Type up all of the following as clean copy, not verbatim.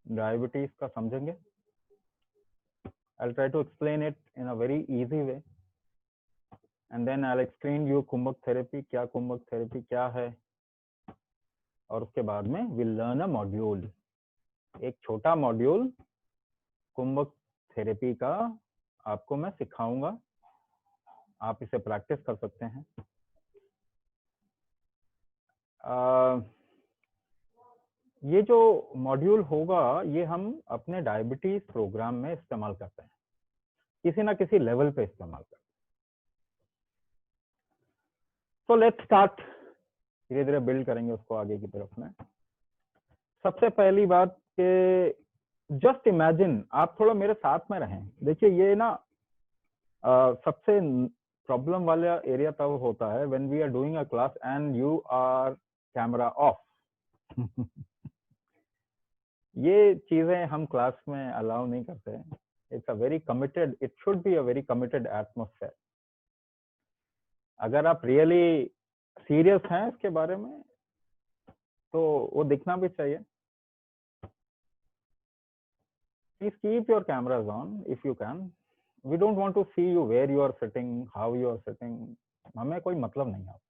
Diabetes का समझेंगे। I'll try to explain it in a very easy way and then I'll explain you kumbhak therapy क्या, kumbhak therapy क्या है, और उसके बाद में we'll learn a module, एक छोटा मॉड्यूल कुंभक थेरेपी का आपको मैं सिखाऊंगा, आप इसे प्रैक्टिस कर सकते हैं। ये जो मॉड्यूल होगा ये हम अपने डायबिटीज प्रोग्राम में इस्तेमाल करते हैं, किसी ना किसी लेवल पे इस्तेमाल करते हैं। तो लेट्स स्टार्ट, धीरे धीरे बिल्ड करेंगे उसको आगे की तरफ में। सबसे पहली बात कि जस्ट इमेजिन, आप थोड़ा मेरे साथ में रहें। देखिए ये ना सबसे प्रॉब्लम वाला एरिया तब होता है when we are doing a class and you are camera off. ये चीजें हम क्लास में अलाउ नहीं करते हैं। It's a very committed, it should be a very committed atmosphere. अगर आप रियली सीरियस हैं इसके बारे में तो वो दिखना भी चाहिए। Please keep your cameras on if you can. We don't want to see you where you are sitting, how you are sitting, हमें कोई मतलब नहीं है।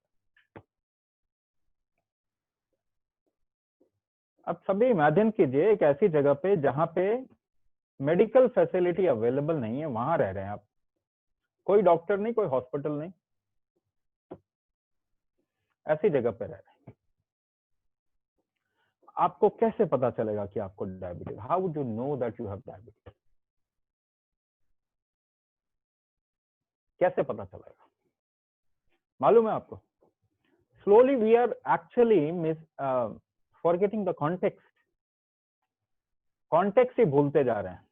अब सभी इमेजिन कीजिए एक ऐसी जगह पे जहां पे मेडिकल फैसिलिटी अवेलेबल नहीं है, वहां रह रहे हैं आप, कोई डॉक्टर नहीं, कोई हॉस्पिटल नहीं, ऐसी जगह पे रह रहे हैं। आपको कैसे पता चलेगा कि आपको diabetes? How would you know that you have diabetes? कैसे पता चलेगा? मालूम है आपको? Slowly we are actually forgetting the context, context ही भूलते जा रहे हैं।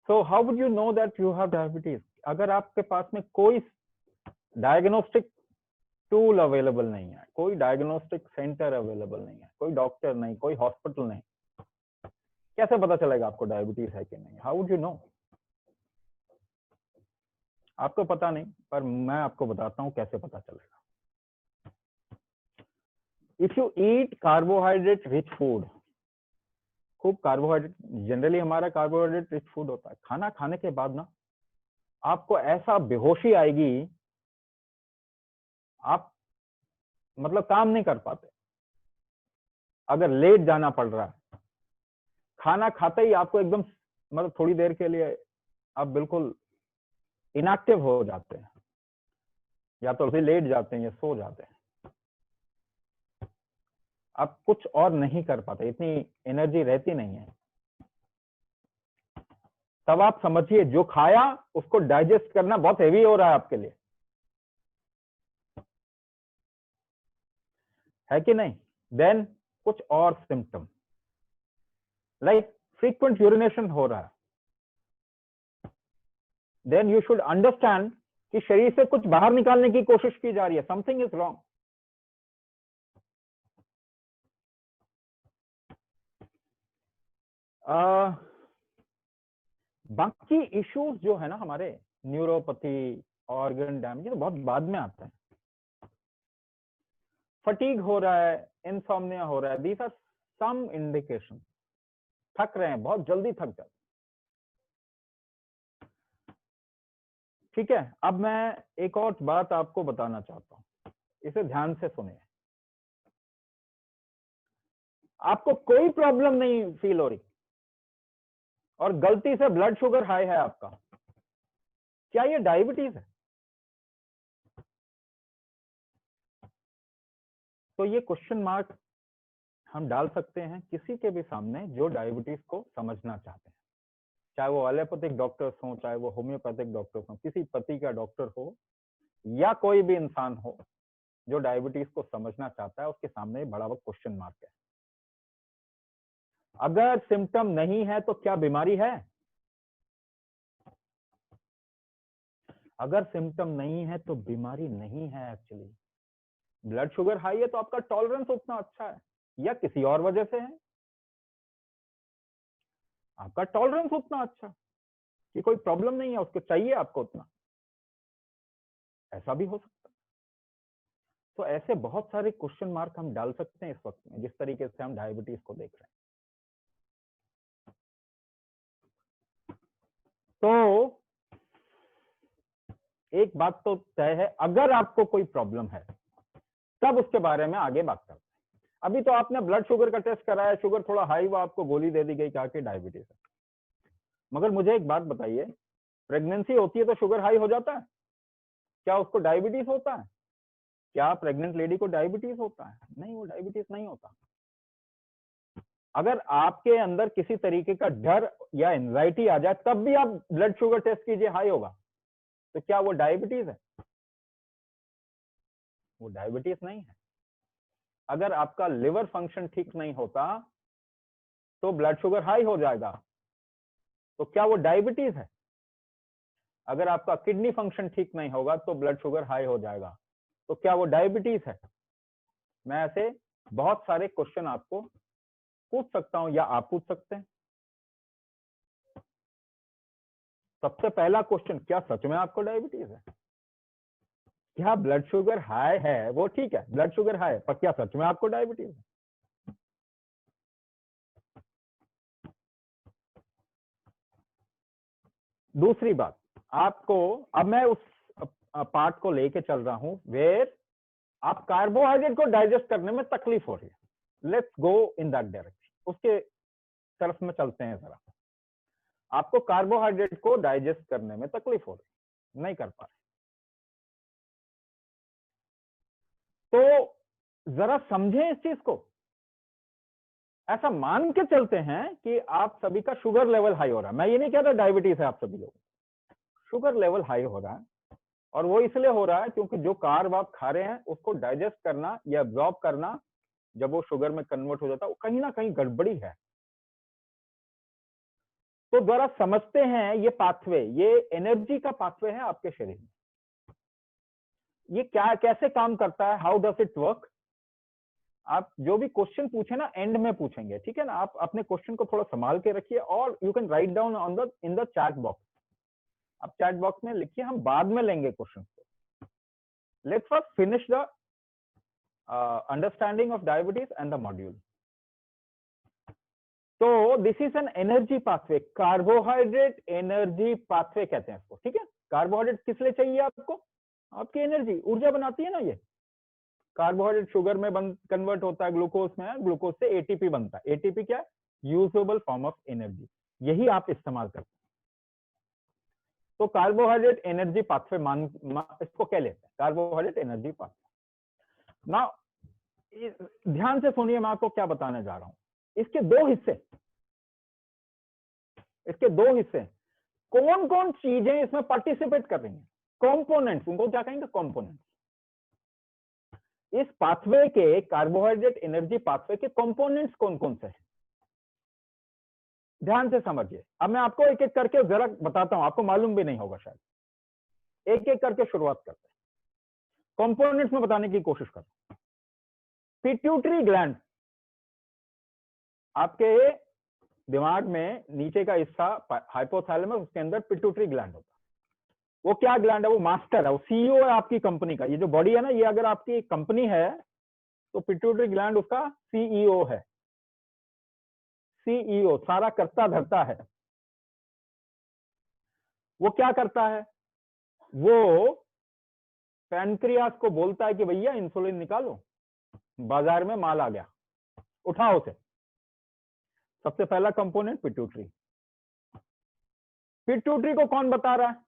So how would you know that you have diabetes? अगर आपके पास में कोई डायग्नोस्टिक टूल अवेलेबल नहीं है, कोई डायग्नोस्टिक सेंटर अवेलेबल नहीं है, कोई डॉक्टर नहीं, कोई हॉस्पिटल नहीं, कैसे पता चलेगा आपको डायबिटीज है कि नहीं? How would you no? आपको पता नहीं, पर मैं आपको बताता हूं कैसे पता चलेगा। If you eat carbohydrate rich food, खूब कार्बोहाइड्रेट, जनरली हमारा कार्बोहाइड्रेट रिच फूड होता है, खाना खाने के बाद ना आपको ऐसा बेहोशी आएगी, आप मतलब काम नहीं कर पाते। अगर लेट जाना पड़ रहा है, खाना खाते ही आपको एकदम मतलब थोड़ी देर के लिए आप बिल्कुल इनएक्टिव हो जाते हैं, या तो फिर लेट जाते हैं या सो जाते हैं, आप कुछ और नहीं कर पाते, इतनी एनर्जी रहती नहीं है। तब आप समझिए जो खाया उसको डाइजेस्ट करना बहुत हेवी हो रहा है आपके लिए, है कि नहीं? देन कुछ और सिम्टम लाइक फ्रीक्वेंट यूरिनेशन हो रहा है, देन यू शुड अंडरस्टैंड कि शरीर से कुछ बाहर निकालने की कोशिश की जा रही है, समथिंग इज रॉन्ग। बाकी इश्यूज जो है ना हमारे, न्यूरोपैथी, ऑर्गन डैमेज, तो बहुत बाद में आता है। फटीग हो रहा है, इंसोम्निया हो रहा है, दीज आर सम इंडिकेशन। थक रहे हैं, बहुत जल्दी थक जाते। ठीक है, अब मैं एक और बात आपको बताना चाहता हूं, इसे ध्यान से सुनिए। आपको कोई प्रॉब्लम नहीं फील हो रही और गलती से ब्लड शुगर हाई है आपका, क्या ये डायबिटीज है? तो ये क्वेश्चन मार्क हम डाल सकते हैं किसी के भी सामने जो डायबिटीज को समझना चाहते हैं, चाहे वो एलोपैथिक डॉक्टर्स हो, चाहे वो होम्योपैथिक डॉक्टर्स हो, किसी पति का डॉक्टर हो या कोई भी इंसान हो जो डायबिटीज को समझना चाहता है, उसके सामने बड़ा वक्त क्वेश्चन मार्क है। अगर सिम्टम नहीं है तो क्या बीमारी है? अगर सिम्टम नहीं है तो बीमारी नहीं है एक्चुअली। ब्लड शुगर हाई है तो आपका टॉलरेंस उतना अच्छा है, या किसी और वजह से है आपका टॉलरेंस उतना अच्छा कि कोई प्रॉब्लम नहीं है, उसको चाहिए आपको उतना, ऐसा भी हो सकता है। तो ऐसे बहुत सारे क्वेश्चन मार्क हम डाल सकते हैं इस वक्त में, जिस तरीके से हम डायबिटीज को देख रहे हैं। तो एक बात तो तय है, अगर आपको कोई प्रॉब्लम है तब उसके बारे में आगे बात करते हैं। अभी तो आपने ब्लड शुगर का टेस्ट कराया, शुगर थोड़ा हाई हुआ, आपको गोली दे दी गई कहा कि डायबिटीज है। मगर मुझे एक बात बताइए, प्रेगनेंसी होती है तो शुगर हाई हो जाता है? क्या उसको डायबिटीज होता है? क्या प्रेग्नेंट लेडी को डायबिटीज होता है? नहीं, वो डायबिटीज नहीं होता। अगर आपके अंदर किसी तरीके का डर या एंजाइटी आ जाए तब भी आप ब्लड शुगर टेस्ट कीजिए, हाई होगा, तो क्या वो डायबिटीज है? वो डायबिटीज नहीं है। अगर आपका लिवर फंक्शन ठीक नहीं होता तो ब्लड शुगर हाई हो जाएगा, तो क्या वो डायबिटीज है? अगर आपका किडनी फंक्शन ठीक नहीं होगा तो ब्लड शुगर हाई हो जाएगा, तो क्या वो डायबिटीज है? मैं ऐसे बहुत सारे क्वेश्चन आपको पूछ सकता हूं या आप पूछ सकते हैं। सबसे पहला क्वेश्चन, क्या सच में आपको डायबिटीज है? क्या ब्लड शुगर हाई है वो ठीक है, ब्लड शुगर हाई है, पर क्या सच में आपको डायबिटीज है? दूसरी बात, आपको अब मैं उस पार्ट को लेके चल रहा हूं वेयर आप कार्बोहाइड्रेट को डाइजेस्ट करने में तकलीफ हो रही है। Let's go in that direction, उसके तरफ में चलते हैं जरा। आपको कार्बोहाइड्रेट को डाइजेस्ट करने में तकलीफ हो रही, नहीं कर पा रहे, तो जरा समझें इस चीज को। ऐसा मान के चलते हैं कि आप सभी का शुगर लेवल हाई हो रहा है। मैं ये नहीं कहता डायबिटीज है आप सभी लोग, शुगर लेवल हाई हो रहा है, और वो इसलिए हो रहा है क्योंकि जो कार्ब आप खा रहे हैं उसको डाइजेस्ट करना या एब्जॉर्ब करना, जब वो शुगर में कन्वर्ट हो जाता है, वो कहीं ना कहीं गड़बड़ी है। तो जरा समझते हैं ये पाथवे, ये एनर्जी का पाथवे है आपके शरीर में। ये क्या कैसे काम करता है, हाउ डज इट वर्क? आप जो भी क्वेश्चन पूछे ना एंड में पूछेंगे, ठीक है ना? आप अपने क्वेश्चन को थोड़ा संभाल के रखिए, और you can write down on the in the chat box. आप चैट बॉक्स में लिखिए, हम बाद में लेंगे क्वेश्चन को। Let's first finish the understanding of diabetes and the module. तो this is an energy pathway, carbohydrate energy pathway कहते हैं इसको, ठीक है? कार्बोहाइड्रेट किस लिए चाहिए आपको? आपकी एनर्जी, ऊर्जा बनाती है ना ये। कार्बोहाइड्रेट शुगर में कन्वर्ट होता है, ग्लूकोज में, ग्लूकोज से एटीपी बनता है। एटीपी क्या है? यूजेबल फॉर्म ऑफ एनर्जी, यही आप इस्तेमाल करते हैं। तो कार्बोहाइड्रेट एनर्जी पाथवे इसको क्या लेते हैं? Carbohydrate energy pathway. ना ध्यान से सुनिए, मैं आपको क्या बताने जा रहा हूं। इसके दो हिस्से, कौन कौन चीजें इसमें पार्टिसिपेट कर रही हैं? कंपोनेंट्स, उनको क्या कहेंगे? कंपोनेंट्स। इस पाथवे के, कार्बोहाइड्रेट एनर्जी पाथवे के कंपोनेंट्स कौन कौन से हैं? ध्यान से समझिए। अब मैं आपको एक एक करके जरा बताता हूं, आपको मालूम भी नहीं होगा शायद। एक एक करके शुरुआत करते हैं, कंपोनेंट्स में बताने की कोशिश करते हैं। पिट्यूटरी ग्लैंड, आपके दिमाग में नीचे का हिस्सा हाइपोथैलेमस, उसके अंदर पिट्यूटरी ग्लैंड होता है। वो क्या ग्लैंड है? वो मास्टर है, वो सीईओ है आपकी कंपनी का। ये जो बॉडी है ना, ये अगर आपकी कंपनी है तो पिट्यूटरी ग्लैंड उसका सीईओ है। सीईओ सारा करता धरता है। वो क्या करता है? वो पैनक्रियास को बोलता है कि भैया इंसुलिन निकालो, बाजार में माल आ गया, उठाओ उसे। सबसे पहला कंपोनेंट पिट्यूटरी। पिट्यूटरी को कौन बता रहा है?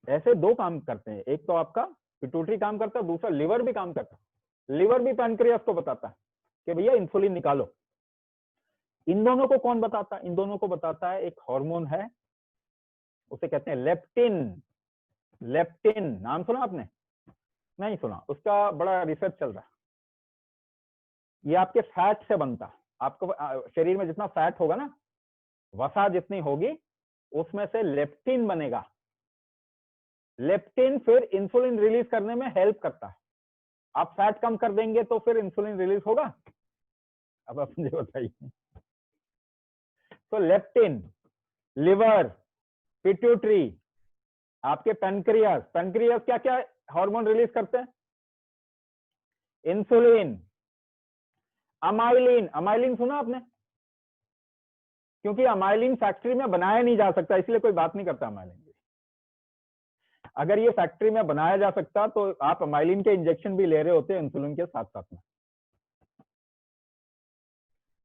ऐसे दो काम करते हैं, एक तो आपका पिट्यूटरी काम करता है, दूसरा लिवर भी काम करता है। लिवर भी पैनक्रियास को बताता है कि भैया इंसुलिन निकालो। इन दोनों को कौन बताता है? इन दोनों को बताता है एक हार्मोन है, उसे कहते हैं लेप्टिन। लेप्टिन नाम सुना आपने? नहीं सुना? उसका बड़ा रिसर्च चल रहा है। ये आपके फैट से बनता है। आपको शरीर में जितना फैट होगा ना, वसा जितनी होगी, उसमें से लेप्टिन बनेगा। लेप्टिन फिर इंसुलिन रिलीज करने में हेल्प करता है। आप फैट कम कर देंगे तो फिर इंसुलिन रिलीज होगा? अब आप मुझे बताइए। तो लेप्टिन, लिवर, पिट्यूटरी, आपके पैनक्रियास, पैनक्रियास क्या क्या हार्मोन रिलीज करते हैं? Insulin, amylin. अमाइलिन सुना आपने? क्योंकि अमाइलिन फैक्ट्री में बनाया नहीं जा सकता, इसलिए कोई बात नहीं करता अमाइलिन की। अगर ये फैक्ट्री में बनाया जा सकता तो आप अमाइलिन के इंजेक्शन भी ले रहे होते इंसुलिन के साथ साथ में।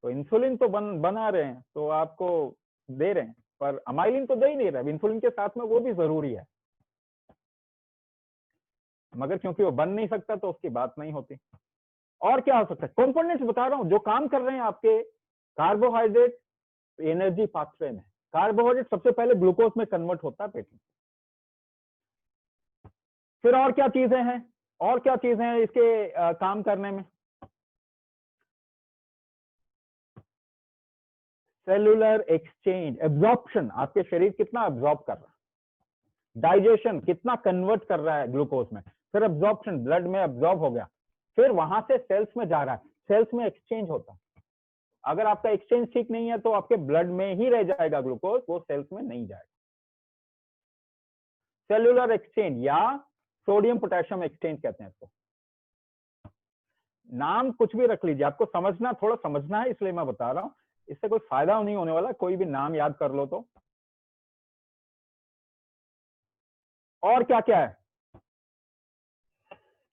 तो इंसुलिन तो बना रहे हैं तो आपको दे रहे हैं, पर अमाइलिन तो दे ही नहीं रहे, इंसुलिन के साथ में वो भी जरूरी है, मगर क्योंकि वो बन नहीं सकता तो उसकी बात नहीं होती। और क्या हो सकता है, कंपोनेंट्स बता रहा हूं जो काम कर रहे हैं आपके कार्बोहाइड्रेट एनर्जी पाथवे में। कार्बोहाइड्रेट सबसे पहले ग्लूकोज में कन्वर्ट होता है पेट में। फिर और क्या चीजें हैं, और क्या चीजें हैं इसके काम करने में? सेलुलर एक्सचेंज, एब्जॉर्प्शन, आपके शरीर कितना एब्जॉर्ब कर रहा है, डाइजेशन कितना कन्वर्ट कर रहा है ग्लूकोज में, फिर एब्जॉर्प्शन, ब्लड में एब्जॉर्ब हो गया, फिर वहां से सेल्स में जा रहा है, सेल्स में एक्सचेंज होता है। अगर आपका एक्सचेंज ठीक नहीं है तो आपके ब्लड में ही रह जाएगा ग्लूकोज, वो सेल्स में नहीं जाएगा। सेलुलर एक्सचेंज या सोडियम पोटेशियम एक्सचेंज कहते हैं इसको। नाम कुछ भी रख लीजिए, आपको समझना, थोड़ा समझना है इसलिए मैं बता रहा हूं, इससे कोई फायदा नहीं होने वाला, कोई भी नाम याद कर लो तो। और क्या क्या है?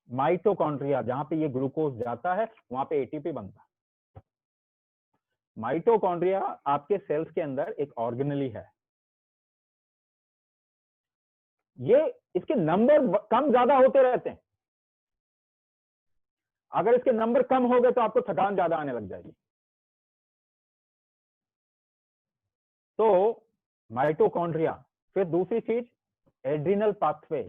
माइटोकॉन्ड्रिया, जहां पे ये ग्लूकोज जाता है वहां पे एटीपी बनता है। माइटोकॉन्ड्रिया आपके सेल्स के अंदर एक ऑर्गेनेली है। ये इसके नंबर कम ज्यादा होते रहते हैं। अगर इसके नंबर कम हो गए तो आपको थकान ज्यादा आने लग जाएगी। तो माइटोकॉन्ड्रिया, फिर दूसरी चीज एड्रिनल पाथवे।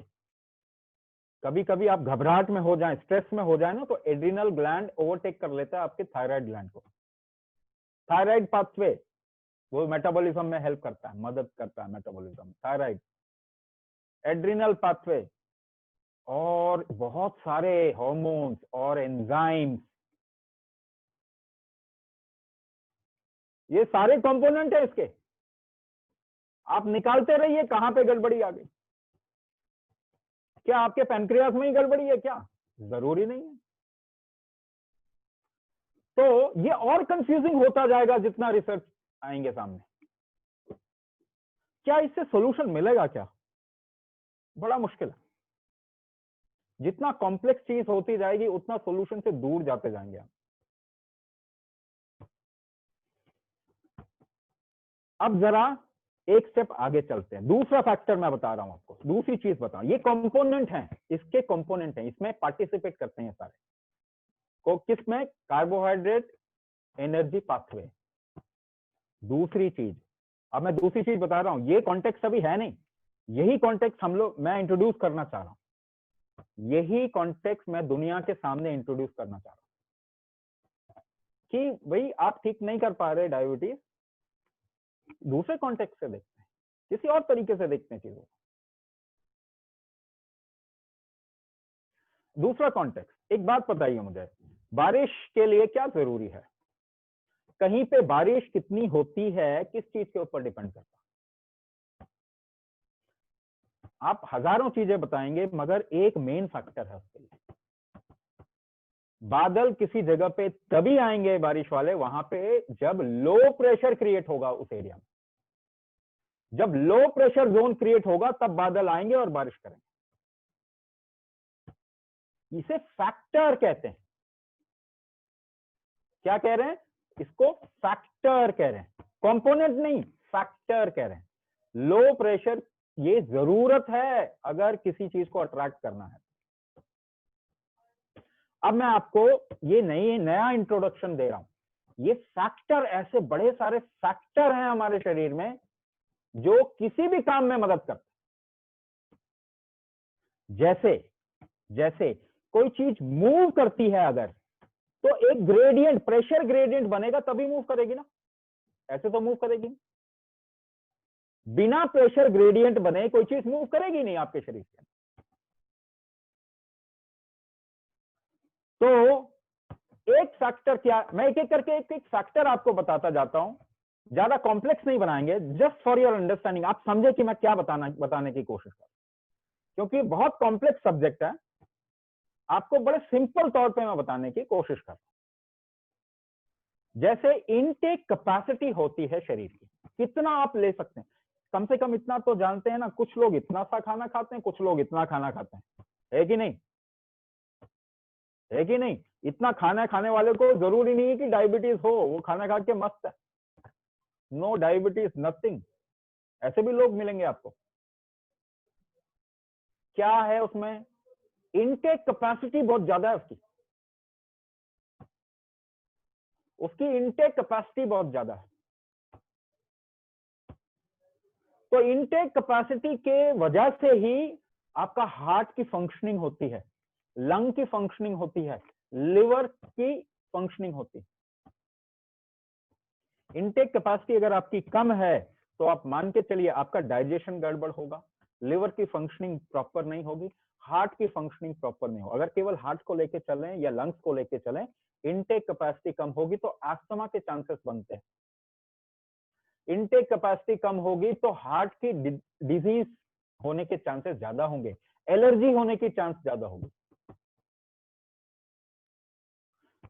कभी कभी आप घबराहट में हो जाएं, स्ट्रेस में हो जाए ना, तो एड्रिनल ग्लैंड ओवरटेक कर लेता है आपके थायराइड ग्लैंड को। थायराइड पाथवे वो मेटाबॉलिज्म में हेल्प करता है, मदद करता है मेटाबॉलिज्म, थायराइड, एड्रिनल पाथवे, और बहुत सारे हार्मोन्स और एंजाइम्स, ये सारे कंपोनेंट है इसके। आप निकालते रहिए कहां पे गड़बड़ी आ गई। क्या आपके पैनक्रियास में ही गड़बड़ी है क्या? जरूरी नहीं है। तो ये और कंफ्यूजिंग होता जाएगा जितना रिसर्च आएंगे सामने। क्या इससे सॉल्यूशन मिलेगा क्या? बड़ा मुश्किल है। जितना कॉम्प्लेक्स चीज होती जाएगी उतना सॉल्यूशन से दूर जाते जाएंगे आप। अब जरा एक स्टेप आगे चलते हैं। दूसरा फैक्टर मैं बता रहा हूं आपको, दूसरी चीज बताऊं। ये कंपोनेंट हैं, इसके कंपोनेंट हैं, इसमें पार्टिसिपेट करते हैं सारे को, किसमें? Carbohydrate energy pathway. दूसरी चीज, अब मैं दूसरी चीज बता रहा हूं, ये कॉन्टेक्स्ट अभी है नहीं, यही कॉन्टेक्स्ट हम लोग, मैं इंट्रोड्यूस करना चाह रहा हूं, यही कॉन्टेक्स्ट मैं दुनिया के सामने इंट्रोड्यूस करना चाह रहा हूं कि भाई आप ठीक नहीं कर पा रहे डायबिटीज, दूसरे कॉन्टेक्स्ट से देखते हैं, किसी और तरीके से देखते हैं चीजों। दूसरा कॉन्टेक्स्ट, एक बात बताइए मुझे, बारिश के लिए क्या जरूरी है? कहीं पे बारिश कितनी होती है किस चीज के ऊपर डिपेंड करता है? आप हजारों चीजें बताएंगे मगर एक मेन फैक्टर है उसके लिए। बादल किसी जगह पे तभी आएंगे बारिश वाले, वहां पे जब लो प्रेशर क्रिएट होगा उस एरिया में। जब लो प्रेशर जोन क्रिएट होगा तब बादल आएंगे और बारिश करेंगे। इसे फैक्टर कहते हैं। क्या कह रहे हैं? इसको फैक्टर कह रहे हैं, कंपोनेंट नहीं, फैक्टर कह रहे हैं। लो प्रेशर ये जरूरत है अगर किसी चीज को अट्रैक्ट करना है। अब मैं आपको ये नया इंट्रोडक्शन दे रहा हूं। ये फैक्टर, ऐसे बड़े सारे फैक्टर हैं हमारे शरीर में जो किसी भी काम में मदद करते हैं। जैसे कोई चीज मूव करती है अगर, तो एक ग्रेडियंट, प्रेशर ग्रेडियंट बनेगा तभी मूव करेगी ना, ऐसे तो मूव करेगी। बिना प्रेशर ग्रेडियंट बने कोई चीज मूव करेगी नहीं आपके शरीर के। तो एक फैक्टर क्या, मैं एक एक करके एक फैक्टर आपको बताता जाता हूं, ज्यादा कॉम्प्लेक्स नहीं बनाएंगे, जस्ट फॉर योर अंडरस्टैंडिंग, आप समझे कि मैं क्या बताने की कोशिश कर, क्योंकि बहुत कॉम्प्लेक्स सब्जेक्ट है, आपको बड़े सिंपल तौर पे मैं बताने की कोशिश कर। जैसे इनटेक कैपेसिटी होती है शरीर की, कितना आप ले सकते हैं, कम से कम इतना तो जानते हैं ना, कुछ लोग इतना सा खाना खाते हैं, कुछ लोग इतना खाना खाते हैं, है कि नहीं, है कि नहीं। इतना खाना खाने वाले को जरूरी नहीं है कि डायबिटीज हो, वो खाना खा के मस्त है, नो डायबिटीज नथिंग, ऐसे भी लोग मिलेंगे आपको। क्या है उसमें, इनटेक कैपेसिटी बहुत ज्यादा है उसकी इनटेक कैपेसिटी बहुत ज्यादा है। तो इनटेक कैपेसिटी के वजह से ही आपका हार्ट की फंक्शनिंग होती है, लंग की फंक्शनिंग होती है, लिवर की फंक्शनिंग होती है। इनटेक कैपेसिटी अगर आपकी कम है तो आप मान के चलिए आपका डाइजेशन गड़बड़ होगा, लिवर की फंक्शनिंग प्रॉपर नहीं होगी, हार्ट की फंक्शनिंग प्रॉपर नहीं होगी। अगर केवल हार्ट को लेके चलें या लंग्स को लेके चलें, इनटेक कैपेसिटी कम होगी तो अस्थमा के चांसेस बनते हैं। इनटेक कैपेसिटी कम होगी तो हार्ट की डिजीज होने के चांसेस ज्यादा होंगे, एलर्जी होने की चांस ज्यादा होगी।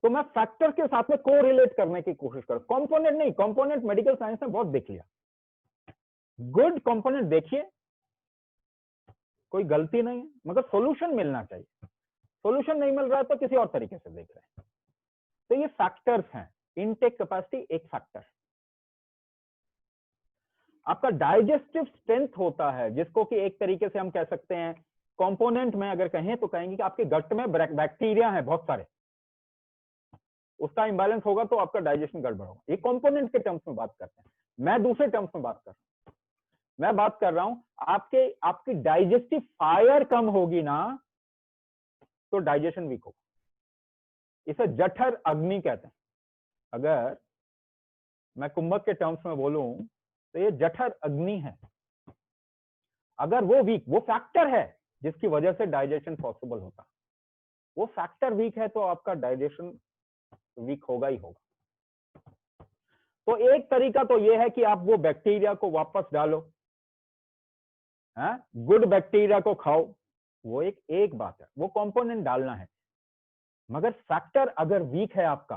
तो मैं फैक्टर के साथ में कोरिलेट करने की कोशिश कर, कंपोनेंट नहीं, कंपोनेंट मेडिकल साइंस में बहुत देख लिया, गुड कंपोनेंट देखिए, कोई गलती नहीं है, मगर सॉल्यूशन मिलना चाहिए, सॉल्यूशन नहीं मिल रहा है तो किसी और तरीके से देख रहे हैं। तो ये फैक्टर्स हैं, इनटेक कैपेसिटी एक फैक्टर। आपका डाइजेस्टिव स्ट्रेंथ होता है, जिसको कि एक तरीके से हम कह सकते हैं, कंपोनेंट में अगर कहें तो कहेंगे कि आपके गट में बैक्टीरिया है बहुत सारे, उसका इंबैलेंस होगा तो आपका डाइजेशन गड़बड़ होगा। ये कंपोनेंट के टर्म्स में बात करते हैं, मैं दूसरे टर्म्स में बात कर रहा हूं, मैं बात कर रहा हूं आपकी डाइजेस्टिव फायर कम होगी ना तो डाइजेशन वीक होगा, इसे जठर अग्नि कहते हैं। अगर मैं कुंभक के टर्म्स में बोलूं तो ये जठर अग्नि है, अगर वो वीक, वो फैक्टर है जिसकी वजह से डाइजेशन पॉसिबल होता, वो फैक्टर वीक है तो आपका डाइजेशन वीक होगा ही होगा। तो एक तरीका तो ये है कि आप वो बैक्टीरिया को वापस डालो, गुड बैक्टीरिया को खाओ, वो एक बात है, वो कंपोनेंट डालना है। मगर फैक्टर अगर वीक है आपका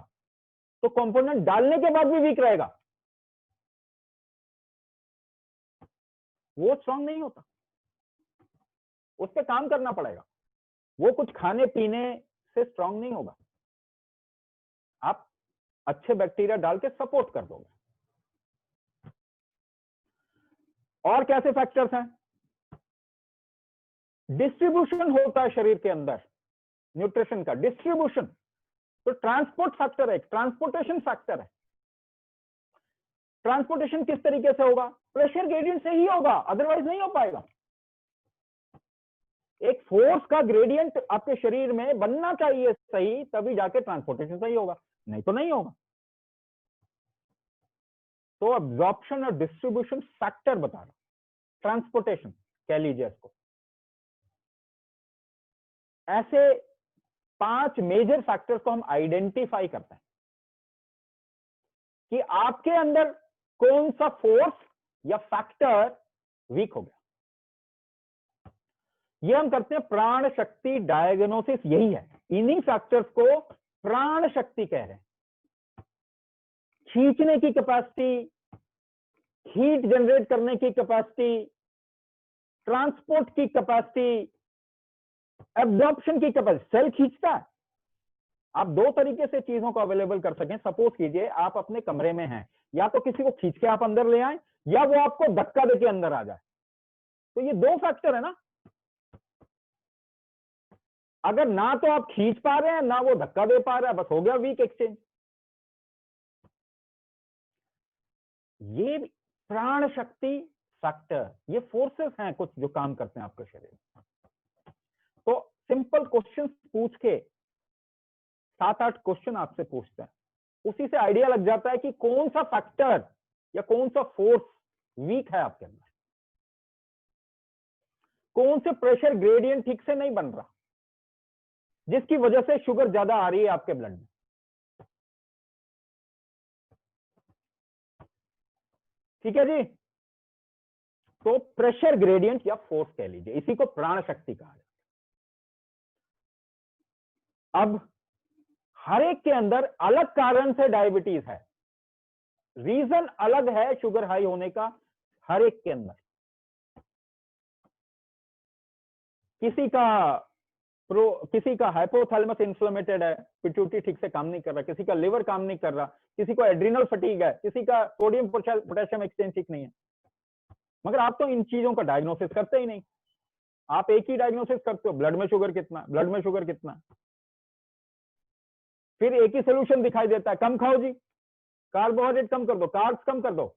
तो कंपोनेंट डालने के बाद भी वीक रहेगा, वो स्ट्रांग नहीं होता, उस पर काम करना पड़ेगा, वो कुछ खाने पीने से स्ट्रांग नहीं होगा, आप अच्छे बैक्टीरिया डाल के सपोर्ट कर दोगे। और कैसे फैक्टर्स हैं, डिस्ट्रीब्यूशन होता है शरीर के अंदर, न्यूट्रिशन का डिस्ट्रीब्यूशन, तो ट्रांसपोर्ट फैक्टर है, ट्रांसपोर्टेशन फैक्टर है। ट्रांसपोर्टेशन किस तरीके से होगा, प्रेशर ग्रेडियंट से ही होगा, अदरवाइज नहीं हो पाएगा। एक फोर्स का ग्रेडियंट आपके शरीर में बनना चाहिए सही, तभी जाके ट्रांसपोर्टेशन सही होगा, नहीं तो नहीं होगा। तो अब्जॉर्प्शन और डिस्ट्रीब्यूशन फैक्टर बता रहा, ट्रांसपोर्टेशन कह लीजिए इसको। ऐसे 5 मेजर फैक्टर्स को हम आइडेंटिफाई करते हैं कि आपके अंदर कौन सा फोर्स या फैक्टर वीक हो गया। ये हम करते हैं प्राण शक्ति डायग्नोसिस, यही है, इन्हीं फैक्टर्स को प्राण शक्ति कह रहे हैं। खींचने की कैपेसिटी, हीट जनरेट करने की कैपेसिटी, ट्रांसपोर्ट की कैपेसिटी, एब्जॉर्प्शन की कैपेसिटी। सेल खींचता है, आप 2 तरीके से चीजों को अवेलेबल कर सकें। सपोज कीजिए आप अपने कमरे में हैं, या तो किसी को खींच के आप अंदर ले आए या वो आपको धक्का देके अंदर आ जाए, तो ये 2 फैक्टर है ना। अगर ना तो आप खींच पा रहे हैं ना वो धक्का दे पा रहा है, बस हो गया वीक एक्सचेंज। ये प्राण शक्ति फैक्टर, ये फोर्सेस हैं कुछ जो काम करते हैं आपके शरीर में। तो सिंपल क्वेश्चन पूछ के 7-8 क्वेश्चन आपसे पूछते हैं, उसी से आइडिया लग जाता है कि कौन सा फैक्टर या कौन सा फोर्स वीक है आपके अंदर, कौन से प्रेशर ग्रेडियंट ठीक से नहीं बन रहा, जिसकी वजह से शुगर ज्यादा आ रही है आपके ब्लड में। ठीक है जी। तो प्रेशर ग्रेडियंट या फोर्स कह लीजिए, इसी को प्राण शक्ति कहा जाता है। अब हर एक के अंदर अलग कारण से डायबिटीज है, रीजन अलग है शुगर हाई होने का हर एक के अंदर। किसी का हाइपोथैलेमस इन्फ्लेमेटेड है, पिट्यूटरी ठीक से काम नहीं कर रहा, किसी का लिवर काम नहीं कर रहा, किसी को एड्रिनल फटीग है, किसी का सोडियम पोटेशियम एक्सचेंज ठीक नहीं है। मगर आप तो इन चीजों का डायग्नोसिस करते ही नहीं। आप एक ही डायग्नोसिस करते हो, ब्लड में शुगर कितना, ब्लड में शुगर कितना। फिर एक ही सोल्यूशन दिखाई देता है, कम खाओ जी, कार्बोहाइड्रेट कम कर दो, कार्ब्स कम कर दो।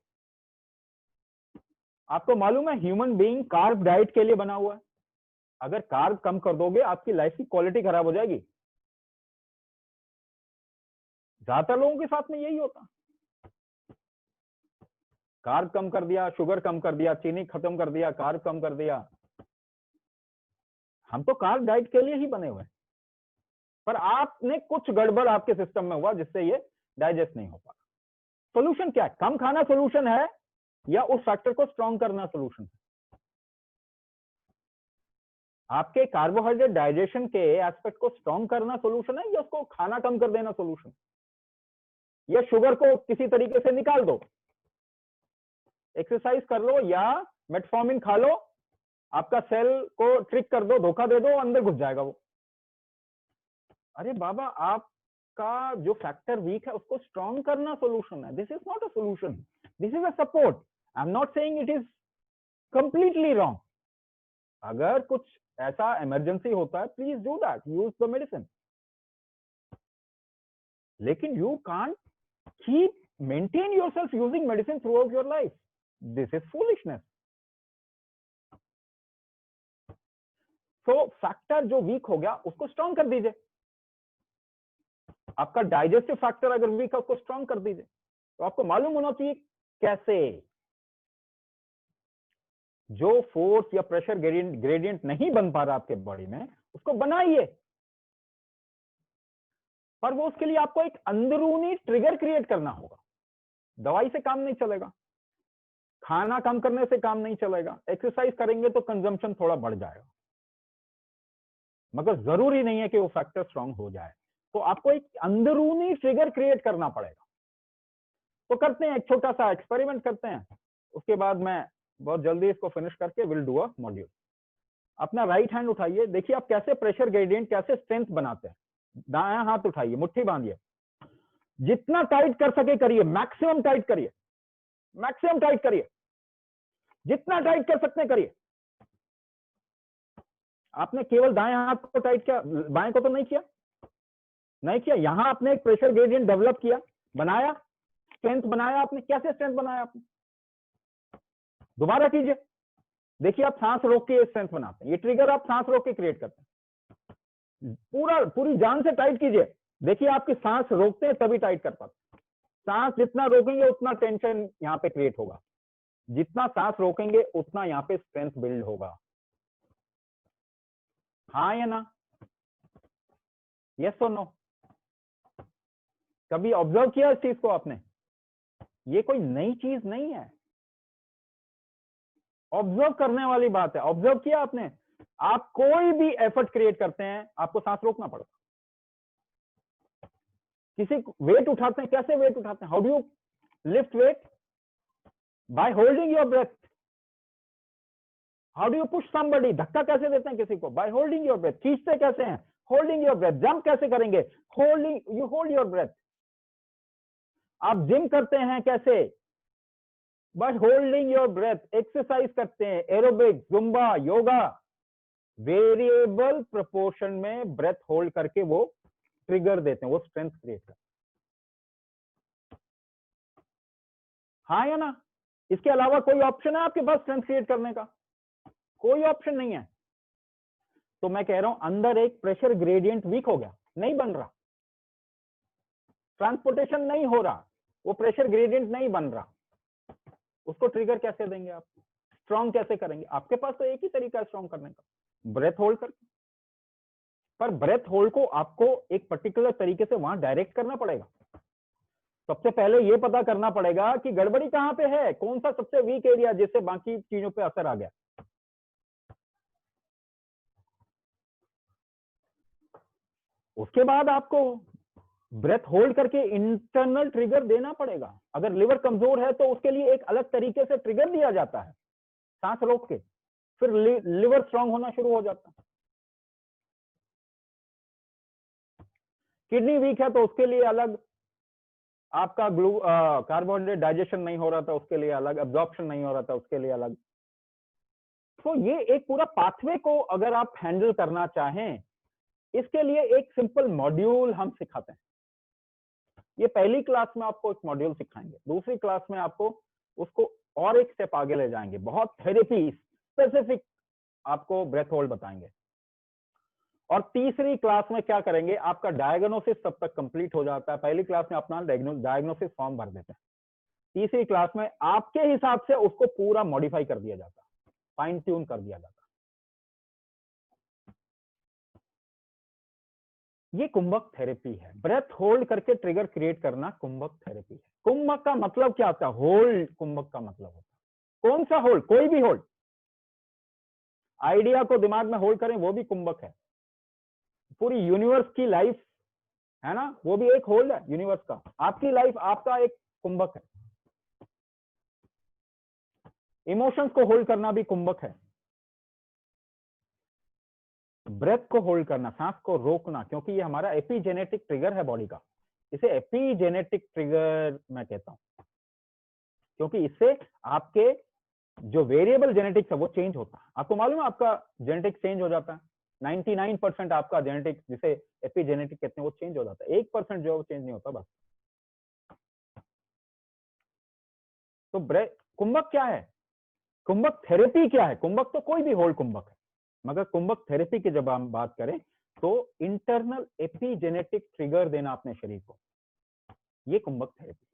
आपको मालूम है ह्यूमन बीइंग कार्ब डाइट के लिए बना हुआ है। अगर कार्ब कम कर दोगे आपकी लाइफ की क्वालिटी खराब हो जाएगी। ज्यादातर लोगों के साथ में यही होता। कार्ब कम कर दिया, शुगर कम कर दिया, चीनी खत्म कर दिया, कार्ब कम कर दिया। हम तो कार्ब डाइट के लिए ही बने हुए हैं, पर आपने कुछ गड़बड़ आपके सिस्टम में हुआ जिससे ये डाइजेस्ट नहीं हो पा। सोल्यूशन क्या है? कम खाना सोल्यूशन है या उस फैक्टर को स्ट्रॉन्ग करना सोल्यूशन है? आपके कार्बोहाइड्रेट डाइजेशन के एस्पेक्ट को स्ट्रॉन्ग करना सोल्यूशन है या उसको खाना कम कर देना सोल्यूशन, या शुगर को किसी तरीके से निकाल दो, एक्सरसाइज कर लो या मेटफॉर्मिन खा लो, आपका सेल को ट्रिक कर दो, धोखा दे दो, अंदर घुस जाएगा वो। अरे बाबा, आपका जो फैक्टर वीक है उसको स्ट्रॉन्ग करना सोल्यूशन है। This is not a solution, this is a support. I am not saying it is completely wrong. अगर कुछ ऐसा इमरजेंसी होता है, please do that, use the medicine, लेकिन you can't keep maintain yourself using medicine throughout your life. This is foolishness. तो factor जो weak हो गया उसको स्ट्रॉन्ग कर दीजिए। आपका डाइजेस्टिव फैक्टर अगर वीक है उसको स्ट्रॉन्ग कर दीजिए। तो आपको मालूम होना चाहिए कैसे। जो फोर्स या प्रेशर ग्रेडियंट नहीं बन पा रहा आपके बॉडी में, उसको बनाइए। पर वो उसके लिए आपको एक अंदरूनी ट्रिगर क्रिएट करना होगा। दवाई से काम नहीं चलेगा, खाना कम करने से काम नहीं चलेगा, एक्सरसाइज करेंगे तो कंजम्पशन थोड़ा बढ़ जाएगा, मगर जरूरी नहीं है कि वो फैक्टर स्ट्रांग हो जाए। तो आपको एक अंदरूनी ट्रिगर क्रिएट करना पड़ेगा। तो करते हैं, एक छोटा सा एक्सपेरिमेंट करते हैं, उसके बाद मैं बहुत जल्दी इसको फिनिश करके विल डू अ मॉड्यूल। अपना राइट हैंड उठाइए, देखिए आप कैसे प्रेशर ग्रेडियंट, कैसे स्ट्रेंथ बनाते हैं। दायां हाथ उठाइए, मुट्ठी बांधिए, जितना टाइट कर सके करिए, मैक्सिमम टाइट करिए, मैक्सिमम टाइट करिए, जितना टाइट कर सकते हैं करिए। आपने केवल दाएं हाथ को टाइट किया, बाएं को तो नहीं किया, नहीं किया। यहां आपने एक प्रेशर ग्रेडियंट डेवलप किया, बनाया, स्ट्रेंथ बनाया आपने। कैसे स्ट्रेंथ बनाया आपने? दोबारा कीजिए, देखिए आप सांस रोक के स्ट्रेंथ बनाते हैं। ये ट्रिगर आप सांस रोक के क्रिएट करते हैं। पूरी जान से टाइट कीजिए, देखिए आपकी सांस रोकते हैं तभी टाइट कर पाते। सांस जितना रोकेंगे उतना टेंशन यहाँ पे क्रिएट होगा, जितना सांस रोकेंगे उतना यहाँ पे स्ट्रेंथ बिल्ड होगा। हाँ या ना? यस और नो? कभी ऑब्जर्व किया इस चीज को आपने? ये कोई नई चीज नहीं है, ऑब्जर्व करने वाली बात है। ऑब्जर्व किया आपने? आप कोई भी एफर्ट क्रिएट करते हैं आपको सांस रोकना पड़ता। किसी वेट उठाते हैं, कैसे वेट उठाते हैं? How do you lift weight? By holding your breath. How do you push somebody? धक्का कैसे देते हैं किसी को? By holding your breath. खींचते कैसे हैं? Holding your breath. जंप कैसे करेंगे? Holding, you hold your breath. आप जिम करते हैं कैसे? By holding your breath. Exercise करते हैं, aerobic, Zumba, yoga, variable proportion में ब्रेथ होल्ड करके वो ट्रिगर देते हैं, वो स्ट्रेंथ क्रिएट करते हैं। हाँ या ना? इसके अलावा कोई ऑप्शन है आपके पास स्ट्रेंथ क्रिएट करने का? कोई ऑप्शन नहीं है। तो मैं कह रहा हूं अंदर एक प्रेशर ग्रेडियंट वीक हो गया, नहीं बन रहा, ट्रांसपोर्टेशन नहीं हो रहा, वो प्रेशर ग्रेडियंट नहीं बन रहा। उसको ट्रिगर कैसे देंगे आप? स्ट्रॉन्ग कैसे करेंगे? आपके पास तो एक ही तरीका है स्ट्रॉन्ग करने का, ब्रेथ होल्ड करके। पर ब्रेथ होल्ड को आपको एक पर्टिकुलर तरीके से वहां डायरेक्ट करना पड़ेगा। सबसे पहले ये पता करना पड़ेगा कि गड़बड़ी कहां पे है, कौन सा सबसे वीक एरिया जिससे बाकी चीजों पे असर आ गया। उसके बाद आपको ब्रेथ होल्ड करके इंटरनल ट्रिगर देना पड़ेगा। अगर लिवर कमजोर है तो उसके लिए एक अलग तरीके से ट्रिगर दिया जाता है, सांस रोक के, फिर लिवर स्ट्रांग होना शुरू हो जाता है। किडनी वीक है तो उसके लिए अलग, आपका कार्बोहाइड्रेट डाइजेशन नहीं हो रहा था उसके लिए अलग, एब्जॉर्प्शन नहीं हो रहा था उसके लिए अलग। तो ये एक पूरा पाथवे को अगर आप हैंडल करना चाहें, इसके लिए एक सिंपल मॉड्यूल हम सिखाते हैं। ये पहली क्लास में आपको एक मॉड्यूल सिखाएंगे, दूसरी क्लास में आपको उसको और एक स्टेप आगे ले जाएंगे, बहुत थेरेपी स्पेसिफिक आपको ब्रेथ होल्ड बताएंगे। और तीसरी क्लास में क्या करेंगे, आपका डायग्नोसिस तब तक कंप्लीट हो जाता है। पहली क्लास में अपना डायग्नोसिस फॉर्म भर देते हैं, तीसरी क्लास में आपके हिसाब से उसको पूरा मॉडिफाई कर दिया जाता है, फाइन ट्यून कर दिया जाता है। ये कुंभक थेरेपी है, ब्रेथ होल्ड करके ट्रिगर क्रिएट करना कुंभक थेरेपी है। कुंभक का मतलब क्या होता है, होल्ड कुंभक का मतलब होता है। कौन सा होल्ड, कोई भी होल्ड, आइडिया को दिमाग में होल्ड करें वो भी कुंभक है। पूरी यूनिवर्स की लाइफ है ना, वो भी एक होल्ड है यूनिवर्स का। आपकी लाइफ आपका एक कुंभक है। इमोशंस को होल्ड करना भी कुंभक है। ब्रेथ को होल्ड करना, सांस को रोकना, क्योंकि ये हमारा एपिजेनेटिक ट्रिगर है बॉडी का, इसे एपिजेनेटिक ट्रिगर मैं कहता हूं, क्योंकि इससे आपके जो वेरिएबल जेनेटिक्स है वो चेंज होता है। आपको मालूम है आपका जेनेटिक्स चेंज हो जाता है, 99% आपका जेनेटिक्स, जिसे एपिजेनेटिक कहते हैं, वो चेंज हो जाता है, 1% जो है वो चेंज नहीं होता बस। तो कुंभक क्या है, कुंभक थेरेपी क्या है? कुंभक तो कोई भी होल्ड कुंभक है, मगर कुंभक थेरेपी की जब हम बात करें तो इंटरनल एपिजेनेटिक ट्रिगर देना अपने शरीर को, ये कुंभक थेरेपी।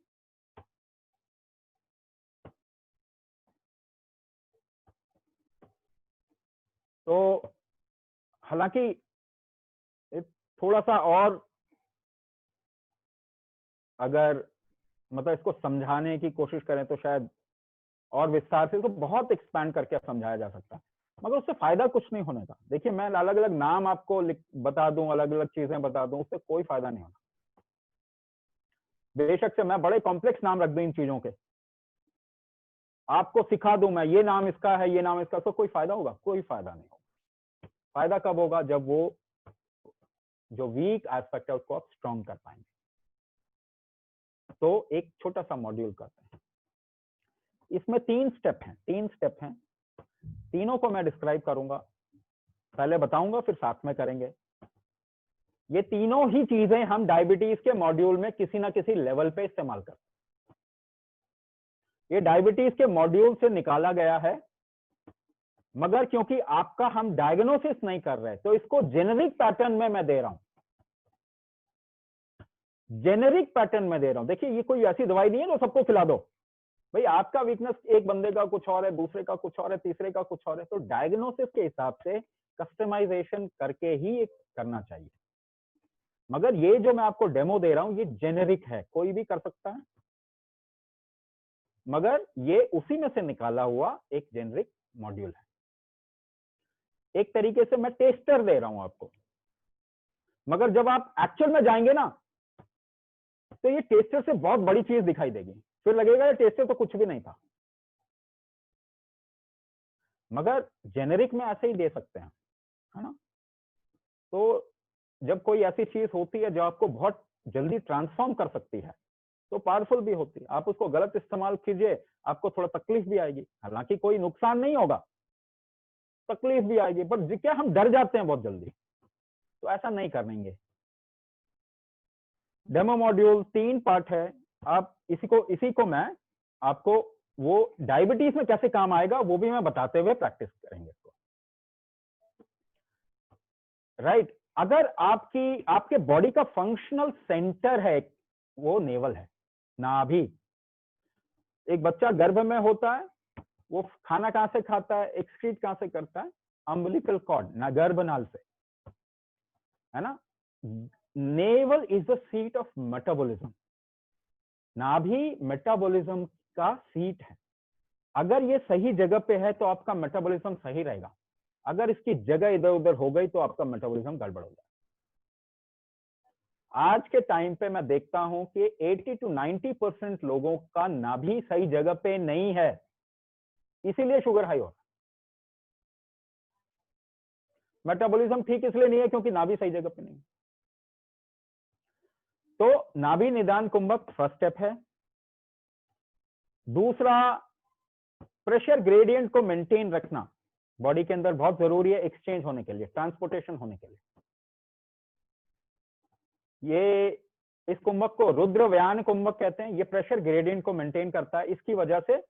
तो हालांकि थोड़ा सा और अगर मतलब इसको समझाने की कोशिश करें तो शायद और विस्तार से, इसको बहुत एक्सपैंड करके समझाया जा सकता है, मगर उससे फायदा कुछ नहीं होने का। देखिए, मैं अलग अलग नाम आपको बता दूं, अलग अलग चीजें बता दूं, उससे कोई फायदा नहीं होगा। बेशक से मैं बड़े कॉम्प्लेक्स नाम रख दूं इन चीजों के, आपको सिखा दूं मैं ये नाम इसका है, ये नाम इसका, तो कोई फायदा होगा? कोई फायदा नहीं होगा। फायदा कब होगा? जब वो जो वीक एस्पेक्ट है उसको आप स्ट्रॉन्ग कर पाएंगे। तो एक छोटा सा मॉड्यूल करते हैं, इसमें 3 स्टेप हैं, तीनों को मैं डिस्क्राइब करूंगा, पहले बताऊंगा फिर साथ में करेंगे। ये तीनों ही चीजें हम डायबिटीज के मॉड्यूल में किसी ना किसी लेवल पे इस्तेमाल करते हैं। ये डायबिटीज के मॉड्यूल से निकाला गया है, मगर क्योंकि आपका हम डायग्नोसिस नहीं कर रहे तो इसको जेनेरिक पैटर्न में मैं दे रहा हूं, जेनेरिक पैटर्न में दे रहा हूं। देखिए, ये कोई ऐसी दवाई नहीं है जो सबको खिला दो। भाई, आपका वीकनेस एक बंदे का कुछ और है, दूसरे का कुछ और है, तीसरे का कुछ और है, तो डायग्नोसिस के हिसाब से कस्टमाइजेशन करके ही करना चाहिए। मगर ये जो मैं आपको डेमो दे रहा हूं ये जेनेरिक है, कोई भी कर सकता है, मगर ये उसी में से निकाला हुआ एक जेनेरिक मॉड्यूल है। एक तरीके से मैं टेस्टर दे रहा हूं आपको, मगर जब आप एक्चुअल में जाएंगे ना तो ये टेस्टर से बहुत बड़ी चीज दिखाई देगी, फिर लगेगा ये टेस्टर तो कुछ भी नहीं था। मगर जेनेरिक में ऐसे ही दे सकते हैं, है ना। तो जब कोई ऐसी चीज होती है जो आपको बहुत जल्दी ट्रांसफॉर्म कर सकती है तो पावरफुल भी होती है। आप उसको गलत इस्तेमाल कीजिए, आपको थोड़ा तकलीफ भी आएगी, हालांकि कोई नुकसान नहीं होगा, तकलीफ भी आएगी, बट क्या हम डर जाते हैं बहुत जल्दी, तो ऐसा नहीं करेंगे। डेमो मॉड्यूल 3 पार्ट है। आप इसी को मैं आपको वो डायबिटीज में कैसे काम आएगा वो भी मैं बताते हुए प्रैक्टिस करेंगे इसको, राइट। अगर आपके बॉडी का फंक्शनल सेंटर है वो नेवल है, नाभि। एक बच्चा गर्भ में होता है, वो खाना कहां से खाता है, एक्सक्रीट कहां से करता है, अम्बिलिकल कॉर्ड ना, गर्भनाल से, है ना। Naval is the seat of metabolism, नाभि मेटाबॉलिज्म का सीट है। अगर ये सही जगह पे है तो आपका मेटाबॉलिज्म सही रहेगा, अगर इसकी जगह इधर उधर हो गई तो आपका मेटाबॉलिज्म गड़बड़ हो जाएगा। आज के टाइम पे मैं देखता हूं कि 80 to 90% लोगों का नाभि सही जगह पे नहीं है, इसीलिए शुगर हाई हो रहा है। मेटाबॉलिज्म ठीक इसलिए नहीं है क्योंकि नाभि सही जगह पे नहीं है। तो नाभि निदान कुंभक फर्स्ट स्टेप है। दूसरा, प्रेशर ग्रेडियंट को मेंटेन रखना बॉडी के अंदर बहुत जरूरी है, एक्सचेंज होने के लिए, ट्रांसपोर्टेशन होने के लिए। ये इस कुंभक को रुद्र व्यान कुंभक कहते हैं। ये प्रेशर ग्रेडियंट को मेंटेन करता है, इसकी वजह से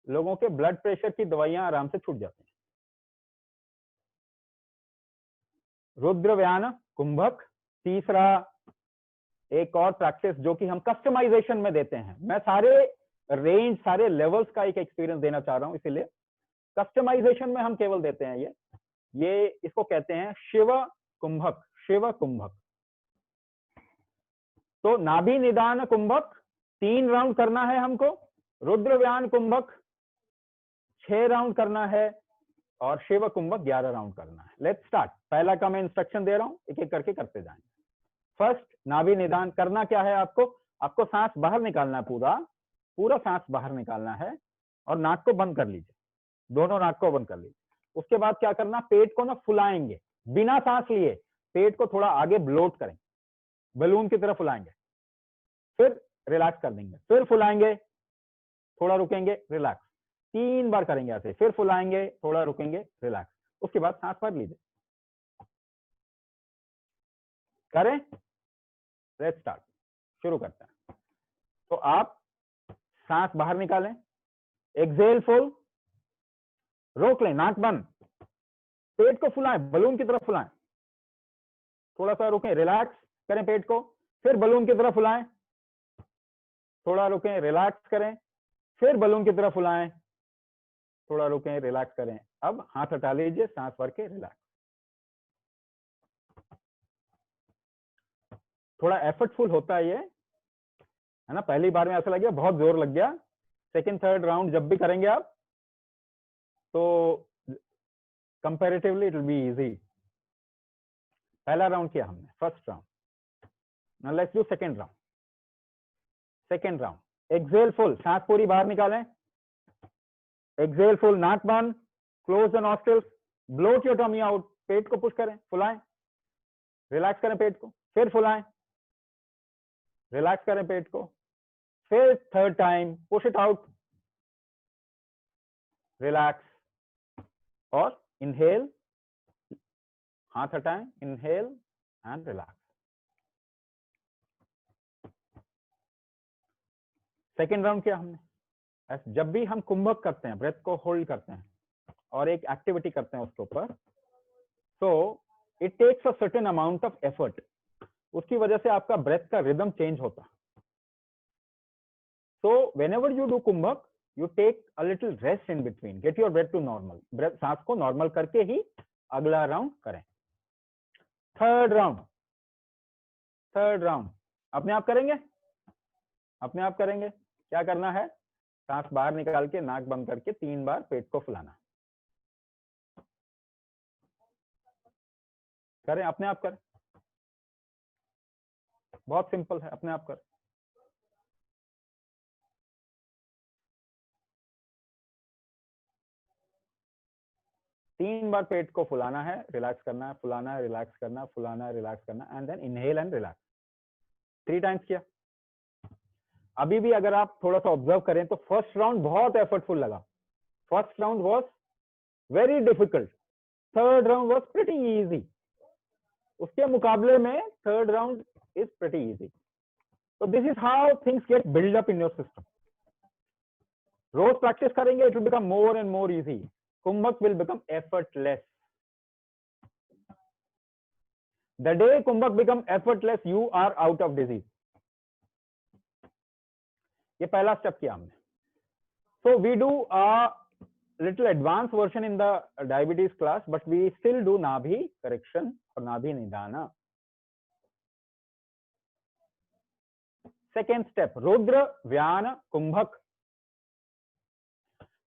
लोगों के ब्लड प्रेशर की दवाइयां आराम से छूट जाती हैं। रुद्र व्यान कुंभक। तीसरा, एक और प्रैक्टिस जो कि हम कस्टमाइजेशन में देते हैं, मैं सारे रेंज सारे लेवल्स का एक एक्सपीरियंस देना चाह रहा हूं, इसीलिए कस्टमाइजेशन में हम केवल देते हैं ये इसको कहते हैं शिव कुंभक। शिव कुंभक। तो नाभि निदान कुंभक 3 राउंड करना है हमको, रुद्र व्यान कुंभक 6 राउंड करना है, और शिव कुंभक 11 राउंड करना है। Let's start. पहला का मैं इंस्ट्रक्शन दे रहा हूं, एक एक करके करते जाएंगे। फर्स्ट, नाभि निदान करना क्या है आपको सांस बाहर निकालना है, पूरा सांस बाहर निकालना है, और नाक को बंद कर लीजिए, दोनों नाक को बंद कर लीजिए। उसके बाद क्या करना, पेट को ना फुलाएंगे, बिना सांस लिए पेट को थोड़ा आगे ब्लोट करेंगे, बलून की तरह फुलाएंगे, फिर रिलैक्स कर देंगे, फिर फुलाएंगे, थोड़ा रुकेंगे, रिलैक्स। 3 बार करेंगे ऐसे, फिर फुलाएंगे, थोड़ा रुकेंगे, रिलैक्स। उसके बाद सांस भर लीजिए। करें, लेट्स स्टार्ट, शुरू करते हैं। तो आप सांस बाहर निकालें, एक्सेल फुल, रोक लें, नाक बंद, पेट को फुलाएं, बलून की तरफ फुलाएं, थोड़ा सा रुकें, रिलैक्स करें पेट को, फिर बलून की तरफ फुलाएं, थोड़ा रुकें, रिलैक्स करें, फिर बलून की तरफ फुलाएं, थोड़ा रुकें, रिलैक्स करें। अब हाथ हटा लीजिए, सांस भर के रिलैक्स। थोड़ा एफर्टफुल होता है ये, है ना। पहली बार में ऐसा लग गया बहुत जोर लग गया, सेकंड थर्ड राउंड जब भी करेंगे आप तो comparatively it will be easy. पहला राउंड किया हमने, first round. Now let's do second round. Second round, exhale full, सांस पूरी बाहर निकालें, एक्सेल फुल, नाक बंद, close the nostrils, bloat your tummy out, पेट को पुश करें, फुलाएं, रिलैक्स करें पेट को, फिर फुलाएं, रिलैक्स करें पेट को, फिर third time push it out, relax, और इनहेल, हाथ हटाएं, inhale and relax. Second round किया हमने। जब भी हम कुंभक करते हैं, ब्रेथ को होल्ड करते हैं और एक एक्टिविटी करते हैं उसके ऊपर, तो it takes a certain amount of effort, उसकी वजह से आपका ब्रेथ का रिदम चेंज होता है। So whenever you do kumbhak, you take a little rest in between, get your breath to normal, breath सांस को नॉर्मल करके ही अगला राउंड करें। थर्ड राउंड, थर्ड राउंड अपने आप करेंगे, अपने आप करेंगे। क्या करना है, सांस बाहर निकाल के नाक बंद करके 3 बार पेट को फुलाना। करें, अपने आप करें, बहुत सिंपल है, अपने आप करें। तीन बार पेट को फुलाना है, रिलैक्स करना है, फुलाना है, रिलैक्स करना है, फुलाना है, रिलैक्स करना है, and then inhale and relax. 3 times किया। अभी भी अगर आप थोड़ा सा ऑब्जर्व करें तो फर्स्ट राउंड बहुत एफर्टफुल लगा, first round was very difficult, third round was pretty easy. उसके मुकाबले में third round is pretty easy. तो this is how things get build up in your system. रोज प्रैक्टिस करेंगे, it will become more and more easy. Kumbhak will become effortless. The day kumbhak become effortless, you are out of disease. ये पहला step किया हमने। So we do a little advanced version in the diabetes class, but we still do नाभि correction और नाभि निदाना। Second step, Rudra Vyana कुंभक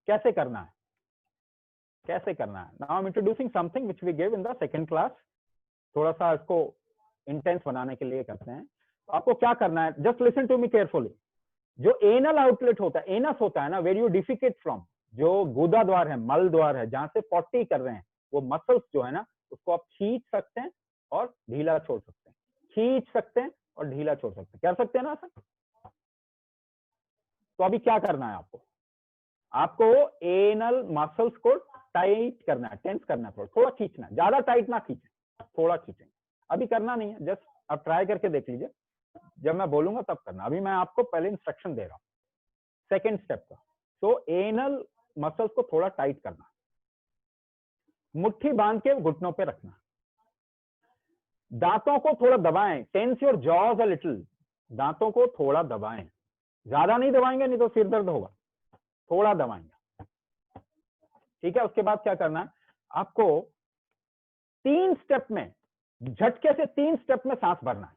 कैसे करना है, कैसे करना है। Now I am introducing something which we give in the second class. थोड़ा सा इसको इंटेंस बनाने के लिए करते हैं। तो आपको क्या करना है, just listen to me carefully. जो एनल आउटलेट होता है, एनस होता है ना, वेर यू डिफिकेट फ्रॉम, जो गुदा द्वार है, मल द्वार है, जहां से पॉटी कर रहे हैं, वो मसल्स जो है ना, उसको आप खींच सकते हैं और ढीला छोड़ सकते हैं, खींच सकते हैं और ढीला छोड़ सकते हैं, कर सकते हैं ना सर? तो अभी क्या करना है आपको, आपको एनल मसल्स को टाइट करना है, टेंस करना है, थोड़ा खींचना है, ज्यादा टाइट ना खींचे, थोड़ा खींचेंगे। अभी करना नहीं है, जस्ट आप ट्राई करके देख लीजिए, जब मैं बोलूंगा तब करना। अभी मैं आपको पहले इंस्ट्रक्शन दे रहा हूँ सेकेंड स्टेप का। तो एनल मसल्स को थोड़ा टाइट करना, मुट्ठी बांध के घुटनों पे रखना, दांतों को थोड़ा दबाएं, tense your jaws a little, दांतों को थोड़ा दबाएं, ज्यादा नहीं दबाएंगे नहीं तो सिर दर्द होगा, थोड़ा दबाएंगे, ठीक है। उसके बाद क्या करना है आपको, 3 स्टेप में, झटके से 3 स्टेप में सांस भरना है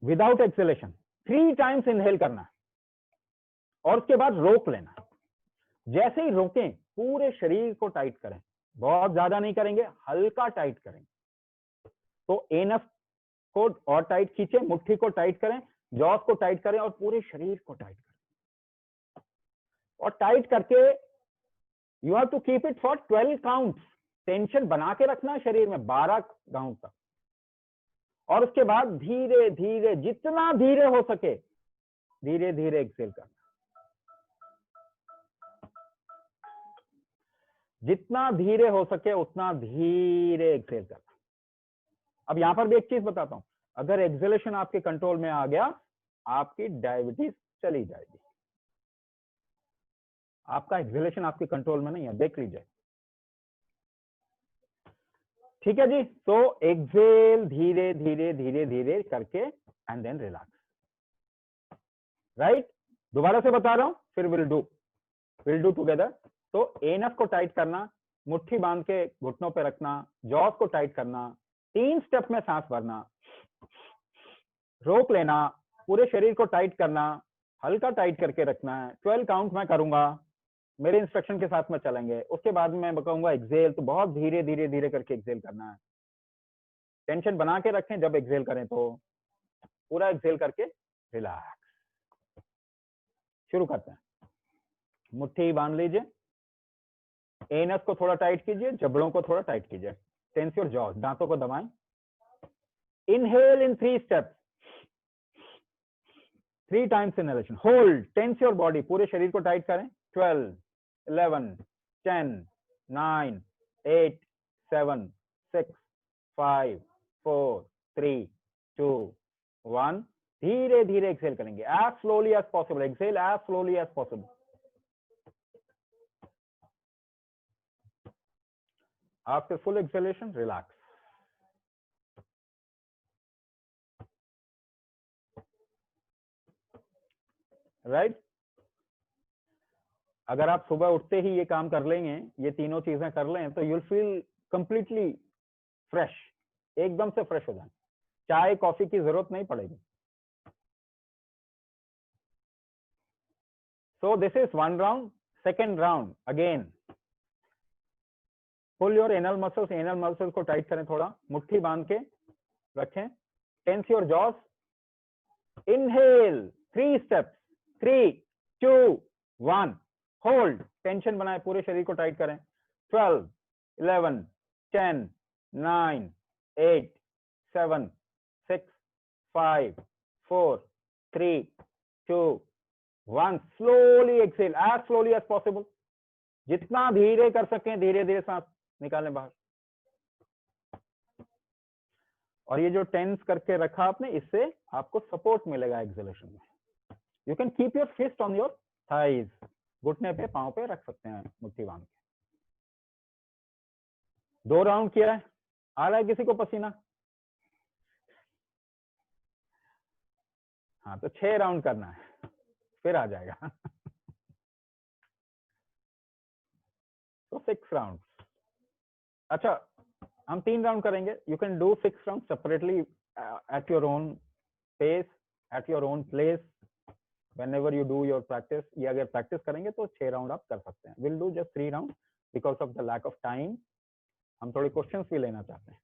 विदाउट एक्सेलेशन, 3 टाइम्स इनहेल करना है और उसके बाद रोक लेना। जैसे ही रोकें पूरे शरीर को टाइट करें, बहुत ज्यादा नहीं करेंगे, हल्का टाइट करेंगे। तो एनफ को और टाइट खींचे, मुट्ठी को टाइट करें, जॉस को टाइट करें और पूरे शरीर को टाइट करें। और टाइट करके you have to keep it for 12 counts, tension बना के रखना है शरीर में 12 काउंट तक। और उसके बाद धीरे धीरे, जितना धीरे हो सके धीरे धीरे एक्सेल करना, जितना धीरे हो सके उतना धीरे एक्सेल करना। अब यहां पर भी एक चीज बताता हूं, अगर एक्सेलेशन आपके कंट्रोल में आ गया, आपकी डायबिटीज चली जाएगी। आपका एक्सेलेशन आपके कंट्रोल में नहीं है, देख लीजिए, ठीक है जी। तो एक्सेल धीरे धीरे धीरे धीरे करके एंड देन रिलैक्स, राइट। दोबारा से बता रहा हूं, फिर विल डू टुगेदर। तो एनफ को टाइट करना, मुट्ठी बांध के घुटनों पे रखना, जॉस को टाइट करना, 3 स्टेप में सांस भरना, रोक लेना, पूरे शरीर को टाइट करना, हल्का टाइट करके रखना है। 12 काउंट मैं करूंगा, मेरे इंस्ट्रक्शन के साथ में चलेंगे। उसके बाद मैं बताऊंगा एक्सेल, तो बहुत धीरे धीरे धीरे करके एक्सेल करना है। टेंशन बना के रखें, जब एक्सेल करें तो पूरा एक्सेल करके रिलैक्स। शुरू करते हैं। मुट्ठी बांध लीजिए, एनस को थोड़ा टाइट कीजिए, जबड़ों को थोड़ा टाइट कीजिए, टेंस योर जॉज, दांतों को दबाएं। Inhale in 3 steps, 3 times inhalation, hold, tense your body, पूरे शरीर को टाइट करें। 12, 11, 10, 9, 8, 7, 6, 5, 4, 3, 2, 1। धीरे धीरे एक्सेल करेंगे, as slowly as possible, exhale as slowly as possible. After full exhalation relax, right. अगर आप सुबह उठते ही ये काम कर लेंगे, ये तीनों चीजें कर लें, तो यूल फील कंप्लीटली फ्रेश, एकदम से फ्रेश हो जाए, चाय कॉफी की जरूरत नहीं पड़ेगी। So this is 1 round. Second round again, pull your anal muscles को टाइट करें, थोड़ा मुट्ठी बांध के रखें, tense your jaws, inhale 3 steps, 3, 2, 1, hold, tension बनाए, पूरे शरीर को टाइट करें। 12, 11, 10, 9, 8, 7, 6, 5, 4, 3, 2, 1। Slowly exhale, as slowly as possible, जितना धीरे कर सकें धीरे धीरे सांस निकालें बाहर। और ये जो टेंस करके रखा आपने, इससे आपको सपोर्ट मिलेगा एक्सेलेशन में। You can keep your fist on your thighs, घुटने पे पांव पे रख सकते हैं मुट्ठी बांध के। 2 राउंड किया है, आ रहा है किसी को पसीना? हाँ, तो 6 राउंड करना है, फिर आ जाएगा। तो 6 राउंड। अच्छा, हम 3 राउंड करेंगे। You can do 6 round separately at your own pace, at your own place, whenever you do your practice। ये अगर प्रैक्टिस करेंगे तो 6 राउंड आप कर सकते हैं। Will do just 3 round because of the lack of time. हम थोड़े क्वेश्चंस भी लेना चाहते हैं।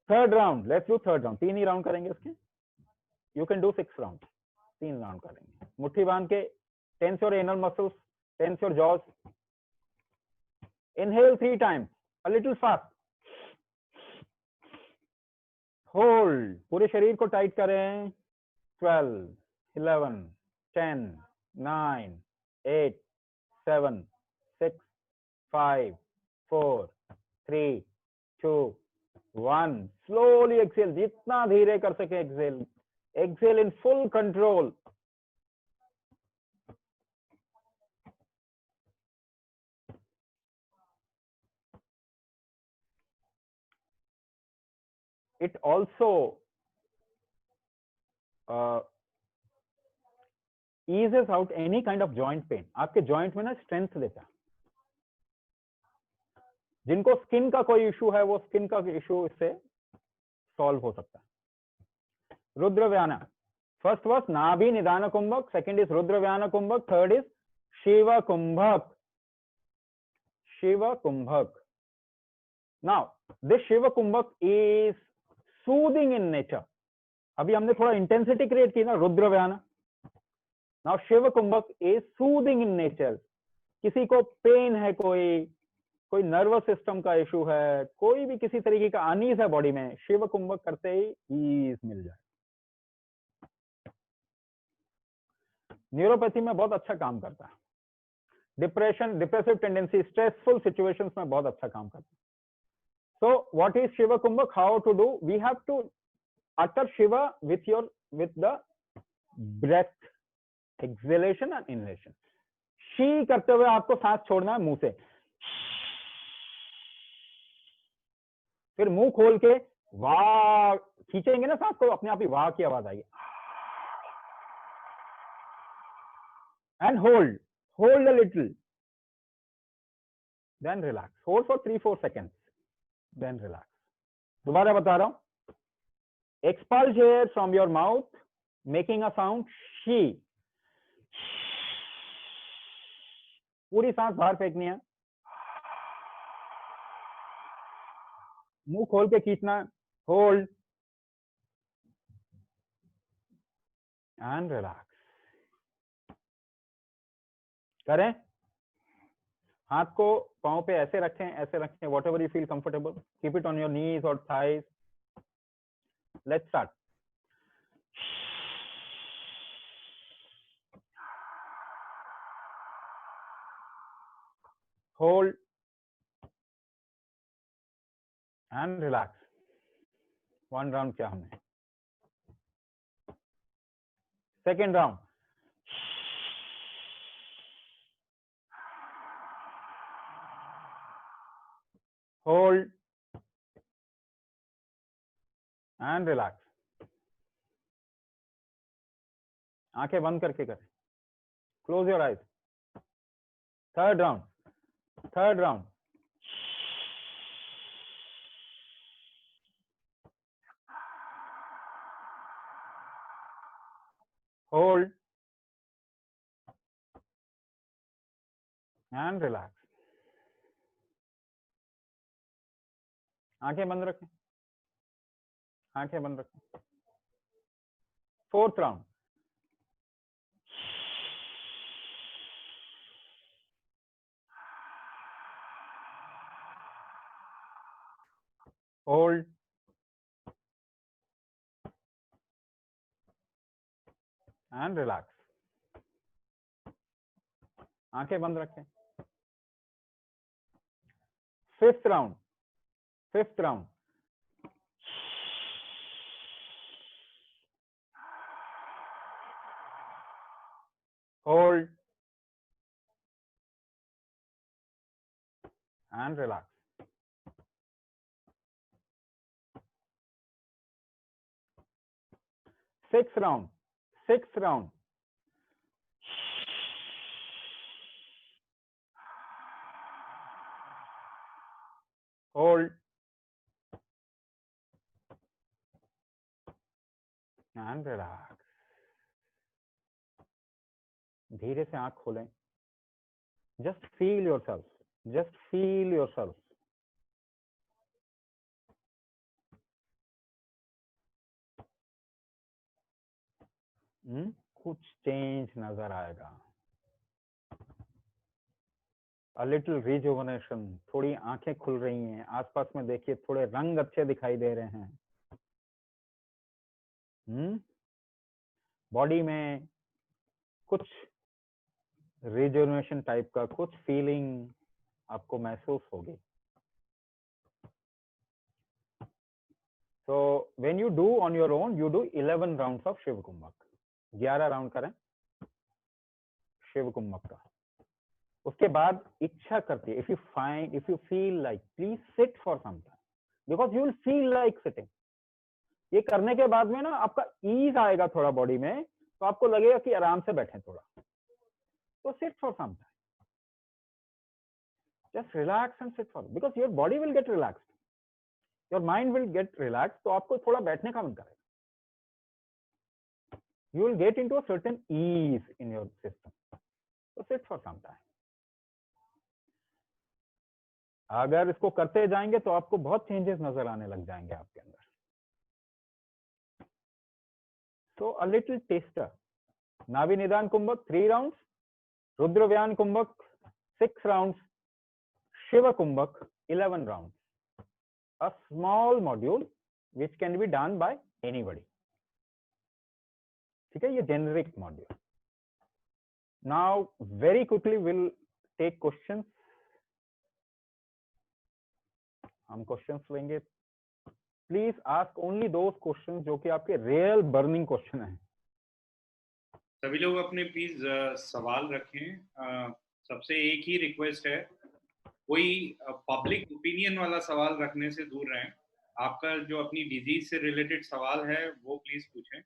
Third round, let's do third round, 3 ही राउंड करेंगे इसके, you can do 6 round, 3 round करेंगे। मुट्ठी बांध के, tense your anal muscles, tense your jaws, inhale 3 times, a little fast, hold, पूरे शरीर को टाइट करें, 12, 11, 10, 9, 8, 7, 6, 5, 4, 3, 2, 1, slowly exhale, जितना धीरे कर सके exhale, exhale in full control. It also eases out any kind of joint pain. आपके joint में ना strength देता है। जिनको स्किन का कोई इशू है वो स्किन का इशू इससे सॉल्व हो सकता है। रुद्र व्याना, फर्स्ट वॉज नाभि Nidana कुंभक, second is Rudra Vyana kumbhak, third is Shiva kumbhak, Shiva kumbhak. Now this Shiva kumbhak is soothing in nature. अभी हमने थोड़ा इंटेंसिटी क्रिएट की ना Rudra Vyana, now Shiva kumbhak is soothing in nature. किसी को पेन है, कोई नर्वस सिस्टम का इशू है, कोई भी किसी तरीके का अनीज है बॉडी में, शिव कुंभक करते ही ईज मिल जाए। न्यूरोपैथी में बहुत अच्छा काम करता है, depression, depressive tendency, stressful situations में बहुत अच्छा काम करता है। So what is Shiva kumbhak, how to do, we have to utter shiva with the breath, exhalation and inhalation. शी करते हुए आपको सांस छोड़ना है मुंह से, फिर मुंह खोल के वाह खींचेंगे ना सांस को, अपने आप ही वाह की आवाज आएगी। And hold a little, then relax, hold for 3-4 seconds, then relax. दोबारा बता रहा हूं, expulse air from your mouth making a sound she, पूरी सांस बाहर फेंकनी है, मुंह खोल के खींचना, होल्ड एंड रिलैक्स। करें, हाथ को पांव पे ऐसे रखें, whatever you feel comfortable, keep it on your knees और thighs. Let's start. Hold and relax. 1 round किया हमने, second round, hold and relax. आंखें बंद करके करें, close your eyes. Third round, hold and relax. आंखें बंद रखें, आंखें बंद रखें। Fourth round, hold and relax. आंखें बंद रखें। Fifth round, hold and relax. Sixth round, hold and relax. धीरे से आंख खोलें, जस्ट फील योरसेल्फ, कुछ चेंज नजर आएगा, अ लिटिल रिजुवनेशन, थोड़ी आंखें खुल रही हैं, आसपास में देखिए थोड़े रंग अच्छे दिखाई दे रहे हैं, बॉडी में कुछ रिजुवनेशन टाइप का कुछ फीलिंग आपको महसूस होगी। So when you do on your own, you do 11 rounds of Shiva kumbhak, 11 round करें शिव कुंभक का। उसके बाद इच्छा करती है, if you feel like, please sit for some time, because you will feel like sitting। ये करने के बाद में ना आपका ईज आएगा थोड़ा बॉडी में, तो आपको लगेगा कि आराम से बैठे थोड़ा, तो sit for some time, just relax and sit for, because your body will get relaxed, your mind will get relaxed, तो आपको थोड़ा बैठने का मन करेगा, you will get into a certain ease in your system, so sit for some time। अगर इसको करते जाएंगे तो आपको बहुत चेंजेस नजर आने लग जाएंगे आपके अंदर। सो a little taster, Nabhi Nidana kumbhak 3 rounds, Rudravyana kumbhak 6 rounds, Shiva kumbhak 11 rounds, a small module which can be done by anybody. ठीक है, ये generic module. Now very quickly will take questions, हम क्वेश्चंस लेंगे। Please ask only those questions जो कि आपके रियल बर्निंग क्वेश्चन है। सभी लोग अपने प्लीज सवाल रखें। सबसे एक ही रिक्वेस्ट है, कोई पब्लिक ओपिनियन वाला सवाल रखने से दूर रहें। आपका जो अपनी डिजीज से रिलेटेड सवाल है वो प्लीज पूछें,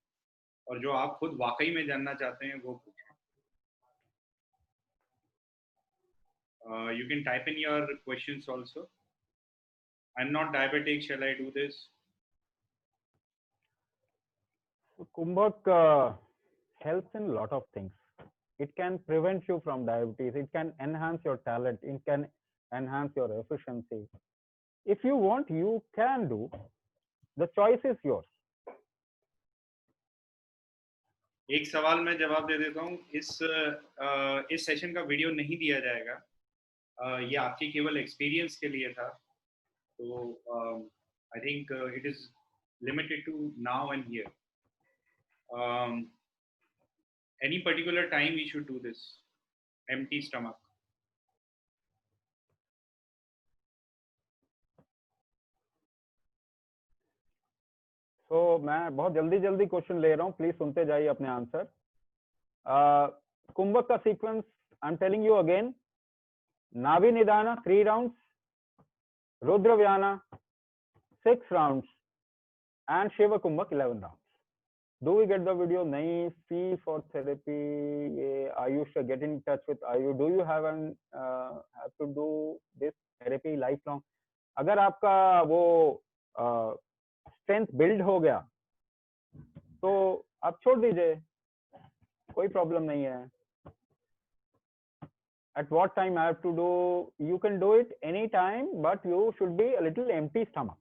और जो आप खुद वाकई में जानना चाहते हैं वो पूछें। You can type in your questions also. I'm not diabetic, shall I do this? Kumbhak helps in a lot of things. It can prevent you from diabetes. It can enhance your talent. It can enhance your efficiency. If you want, you can do. The choice is yours. एक सवाल मैं जवाब दे देता हूँ। इस session का video नहीं दिया जाएगा, ये आपके केवल एक्सपीरियंस के लिए था। तो I think it is limited to now and here. Any particular time we should do this? Empty stomach. So मैं बहुत जल्दी क्वेश्चन ले रहा हूँ, प्लीज सुनते जाइए अपने आंसर। कुंभक का sequence I am telling you again, Nabhi Nidana 3 rounds, Rudravyana 6 rounds and Shiva kumbhak 11 rounds. Do we get the video? नहीं, fee for therapy, ये Ayush get in touch with Ayush. Do you have have to do this therapy lifelong? अगर आपका वो strength build हो गया तो आप छोड़ दीजिए, कोई प्रॉब्लम नहीं है। At what time I have to do? You can do it any time, but you should be a little empty stomach.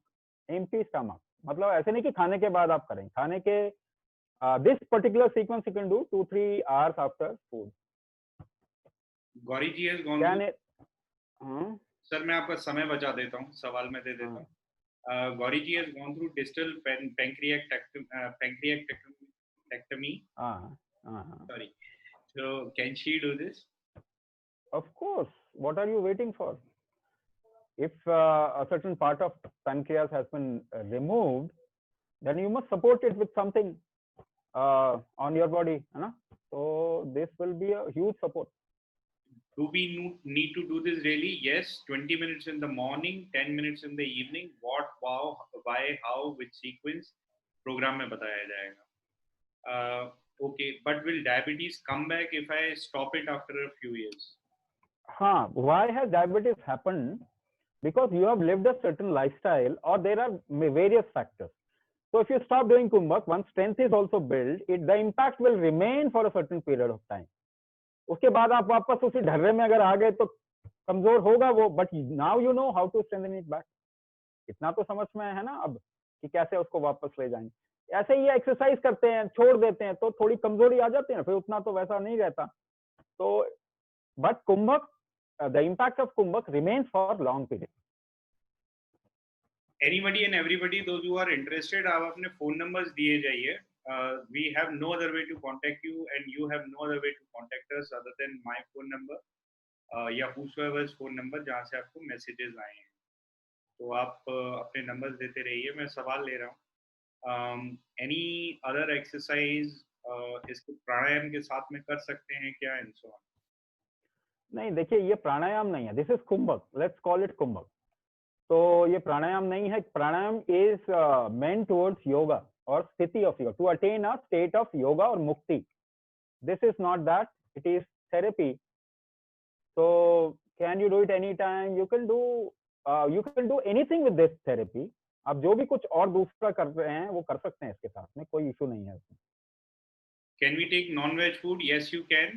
Empty stomach मतलब ऐसे नहीं कि खाने के बाद आप करें, खाने के this particular sequence you can do 2-3 hours after food. Gauri ji has gone through. Sir मैं आपका समय बचा देता हूँ, सवाल मैं दे देता हूँ। Gauri ji has gone through distal pancreatectomy. Sorry. So can she do this? Of course. What are you waiting for? If a certain part of pancreas has been removed, then you must support it with something on your body, है ना? So this will be a huge support. Do we need to do this really? Yes, 20 minutes in the morning, 10 minutes in the evening. What, wow, why, how, which sequence? Program में बताया जाएगा. Okay, but will diabetes come back if I stop it after a few years? हाँ, why has diabetes happened? Because you have lived a certain lifestyle, or there are various factors. So if you stop doing kumbhak, once strength is also built, the impact will remain for a certain period of time. उसके बाद आप वापस उसी ढर्रे में अगर आ गए तो कमजोर होगा वो, but now you know how to strengthen it back. इतना तो समझ में है ना अब कि कैसे उसको वापस ले जाएंगे। ऐसे ही एक्सरसाइज करते हैं, छोड़ देते हैं, तो थोड़ी कमजोरी आ जाती है ना, फिर उतना तो वैसा नहीं रहता। तो but kumbhak, the impact of kumbhak remains for long period. Anybody and everybody, those who are interested, आप अपने phone numbers दिए जाइए. We have no other way to contact you, and you have no other way to contact us other than my phone number या whosoever's phone number जहाँ से आपको messages आए हैं. तो आप अपने numbers देते रहिए. मैं सवाल ले रहा हूँ. Any other exercise इसको प्राणायाम के साथ में कर सकते हैं क्या, and so on? नहीं, देखिए ये प्राणायाम नहीं है, this is kumbhak, let's call it kumbhak. तो ये प्राणायाम नहीं है, pranayama is meant towards yoga और स्थिति of yoga, to attain a state of yoga और मुक्ति। This is not that, it is therapy. so can you do it anytime? You can do anything with this therapy. आप जो भी कुछ और दूसरा कर रहे हैं वो कर सकते हैं इसके साथ में, कोई इशू नहीं है इसमें। Can we take non-veg food? Yes, you can.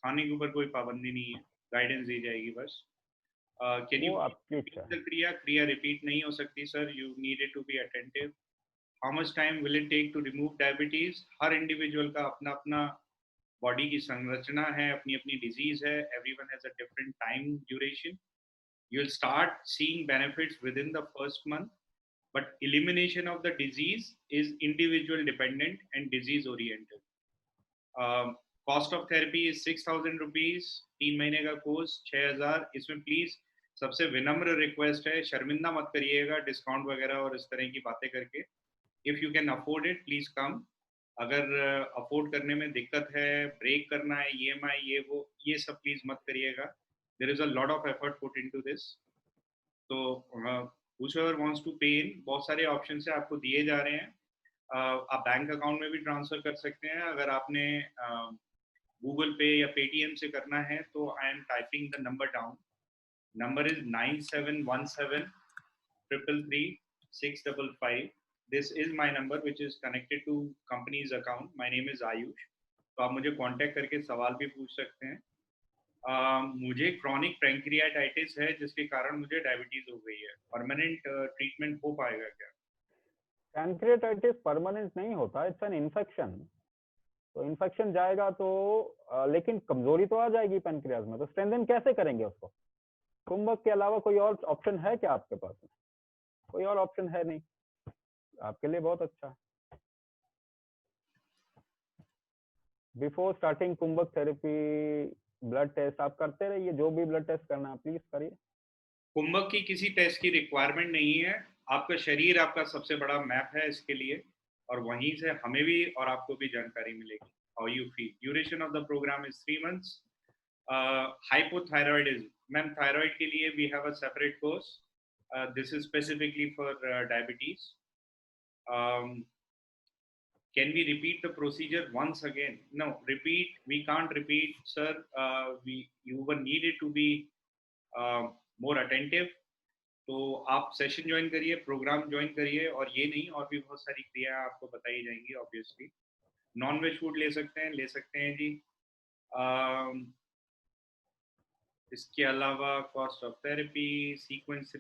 खाने के ऊपर कोई पाबंदी नहीं है, गाइडेंस दी जाएगी बस। Can you वो आपकी इच्छा repeat the है। क्रिया रिपीट नहीं हो सकती sir, you needed to be attentive. How much time will it take to remove diabetes? Her individual का अपना अपना बॉडी की संरचना है, अपनी अपनी डिजीज है, everyone has a different time duration. You'll start seeing benefits within the first month, but elimination of the disease is individual dependent and disease oriented. Cost of therapy is 6,000 rupees, 3 महीने का course 6,000। इसमें please सबसे विनम्र request है, शर्मिंदा मत करिएगा discount वगैरह और इस तरह की बातें करके। If you can afford it please come. अगर अफोर्ड करने में दिक्कत है, ब्रेक करना है, EMI ये वो, ये सब प्लीज मत करिएगा। There is a lot of effort put into this. तो whoever wants to pay in, बहुत सारे ऑप्शन से आपको दिए जा रहे हैं। आप बैंक अकाउंट में भी ट्रांसफर कर सकते हैं। अगर आपने गूगल पे या पेटीएम से करना है तो I am typing the number down. Number is 9717333655। This is my number which is connected to company's account. My name is Ayush. तो आप मुझे कांटेक्ट करके सवाल भी पूछ सकते हैं। मुझे क्रॉनिक पैंक्रियाटाइटिस है जिसके कारण मुझे डायबिटीज हो गई है, परमानेंट ट्रीटमेंट हो पाएगा क्या? पैंक्रियाटाइटिस परमानेंट नहीं होता, इट्स एन इन्फेक्शन। तो इन्फेक्शन जाएगा तो लेकिन कमजोरी तो आ जाएगी पैंक्रियाज में, तो स्ट्रेंथन कैसे करेंगे उसको? कुंभक के अलावा कोई और ऑप्शन है क्या आपके पास? कोई और ऑप्शन है नहीं, आपके लिए बहुत अच्छा। Before starting kumbhak therapy blood test आप करते रहिए, जो भी ब्लड टेस्ट करना है प्लीज करिए। कुंभक की किसी टेस्ट की रिक्वायरमेंट नहीं है। आपका शरीर आपका सबसे बड़ा मैप है इसके लिए, और वहीं से हमें भी और आपको भी जानकारी मिलेगी। How you feel. Duration of the programme is 3 months। Hypothyroidism, ma'am thyroid के लिए we have a separate course. This is specifically for diabetes. Can we repeat the procedure once again? No, repeat, we can't repeat, sir. You were needed to be more attentive. तो आप session join करिए, programme join करिए, और ये नहीं और भी बहुत सारी क्रिया आपको बताई जाएंगी ऑब्वियसली। नॉन वेज फूड ले सकते हैं जी। इसके अलावा cost of therapy, sequence